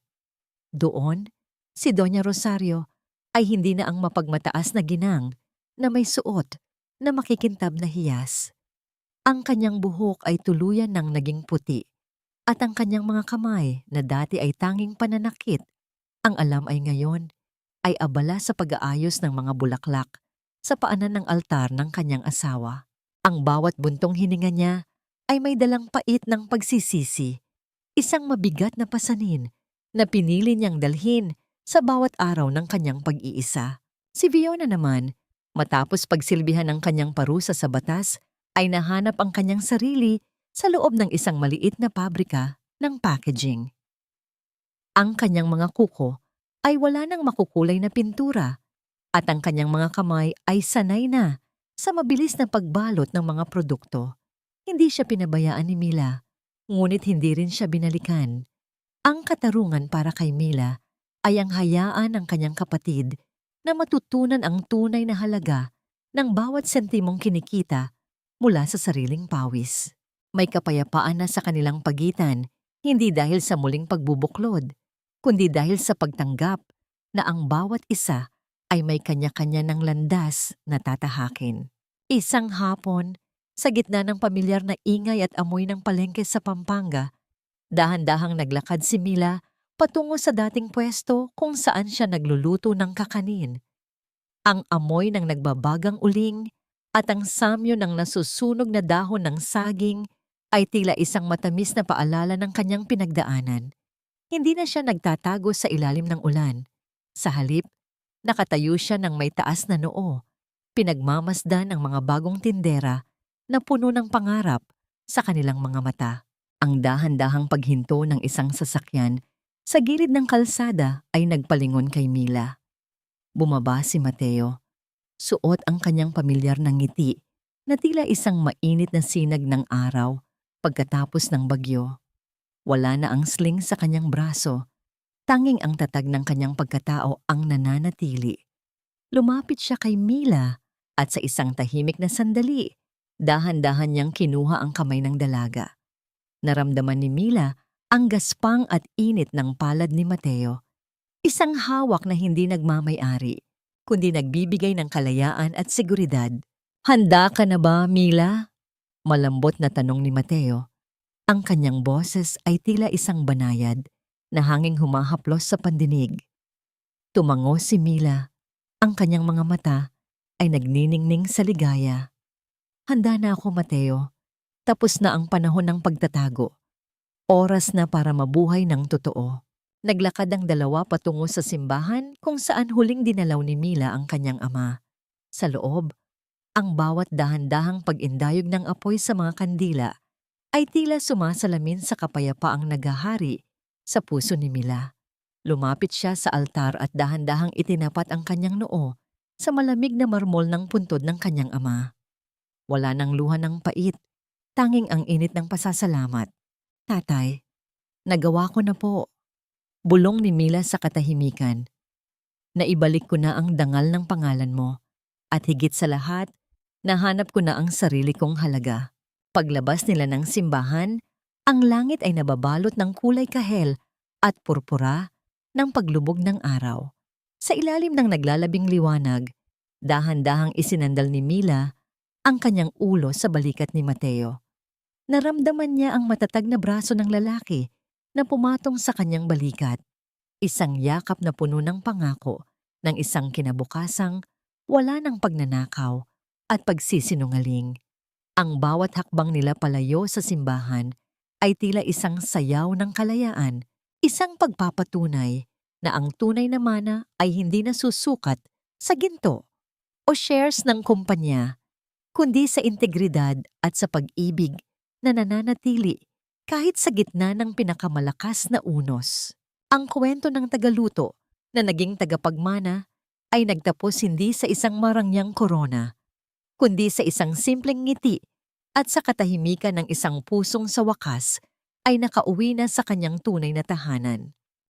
Doon, si Doña Rosario ay hindi na ang mapagmataas na ginang na may suot na makikintab na hiyas. Ang kanyang buhok ay tuluyan ng naging puti at ang kanyang mga kamay na dati ay tanging pananakit, ang alam ay ngayon ay abala sa pag-aayos ng mga bulaklak sa paanan ng altar ng kanyang asawa. Ang bawat buntong hininga niya ay may dalang pait ng pagsisisi, isang mabigat na pasanin na pinili niyang dalhin sa bawat araw ng kanyang pag-iisa. Si Fiona naman, matapos pagsilbihan ng kanyang parusa sa batas, ay nahanap ang kanyang sarili sa loob ng isang maliit na pabrika ng packaging. Ang kanyang mga kuko ay wala nang makukulay na pintura at ang kanyang mga kamay ay sanay na sa mabilis na pagbalot ng mga produkto. Hindi siya pinabayaan ni Mila, ngunit hindi rin siya binalikan. Ang katarungan para kay Mila ay ang hayaan ng kanyang kapatid na matutunan ang tunay na halaga ng bawat sentimong kinikita mula sa sariling pawis. May kapayapaan na sa kanilang pagitan, hindi dahil sa muling pagbubuklod, kundi dahil sa pagtanggap na ang bawat isa ay may kanya-kanya ng landas na tatahakin. Isang hapon, sa gitna ng pamilyar na ingay at amoy ng palengke sa Pampanga, dahan-dahang naglakad si Mila patungo sa dating pwesto kung saan siya nagluluto ng kakanin. Ang amoy ng nagbabagang uling at ang samyo ng nasusunog na dahon ng saging ay tila isang matamis na paalala ng kanyang pinagdaanan. Hindi na siya nagtatago sa ilalim ng ulan. Sa halip, nakatayo siya ng may taas na noo, pinagmamasdan ang mga bagong tindera na puno ng pangarap sa kanilang mga mata. Ang dahan-dahang paghinto ng isang sasakyan sa gilid ng kalsada ay nagpalingon kay Mila. Bumaba si Mateo. Suot ang kanyang pamilyar na ngiti na tila isang mainit na sinag ng araw pagkatapos ng bagyo. Wala na ang sling sa kanyang braso. Tanging ang tatag ng kanyang pagkatao ang nananatili. Lumapit siya kay Mila at sa isang tahimik na sandali, dahan-dahan niyang kinuha ang kamay ng dalaga. Naramdaman ni Mila ang gaspang at init ng palad ni Mateo. Isang hawak na hindi nagmamay-ari, kundi nagbibigay ng kalayaan at seguridad. "Handa ka na ba, Mila?" Malambot na tanong ni Mateo. Ang kanyang boses ay tila isang banayad na hanging humahaplos sa pandinig. Tumango si Mila. Ang kanyang mga mata ay nagniningning sa ligaya. "Handa na ako, Mateo. Tapos na ang panahon ng pagtatago. Oras na para mabuhay ng totoo." Naglakad ang dalawa patungo sa simbahan kung saan huling dinalaw ni Mila ang kanyang ama. Sa loob, ang bawat dahan-dahang pag-indayog ng apoy sa mga kandila ay tila sumasalamin sa kapayapaang naghahari sa puso ni Mila. Lumapit siya sa altar at dahan-dahang itinapat ang kanyang noo sa malamig na marmol ng puntod ng kanyang ama. Wala nang luha ng pait, tanging ang init ng pasasalamat. Tatay, nagawa ko na po. Bulong ni Mila sa katahimikan. Naibalik ko na ang dangal ng pangalan mo. At higit sa lahat, nahanap ko na ang sarili kong halaga. Paglabas nila ng simbahan, ang langit ay nababalot ng kulay kahel at purpura ng paglubog ng araw. Sa ilalim ng naglalabing liwanag, dahan-dahang isinandal ni Mila ang kanyang ulo sa balikat ni Mateo. Naramdaman niya ang matatag na braso ng lalaki na pumatong sa kanyang balikat. Isang yakap na puno ng pangako ng isang kinabukasang wala ng pagnanakaw at pagsisinungaling. Ang bawat hakbang nila palayo sa simbahan ay tila isang sayaw ng kalayaan, isang pagpapatunay na ang tunay na mana ay hindi nasusukat sa ginto o shares ng kumpanya, kundi sa integridad at sa pag-ibig na nananatili kahit sa gitna ng pinakamalakas na unos. Ang kwento ng tagaluto na naging tagapagmana ay nagtapos hindi sa isang marangyang korona, kundi sa isang simpleng ngiti at sa katahimikan ng isang pusong sa wakas ay nakauwi na sa kanyang tunay na tahanan.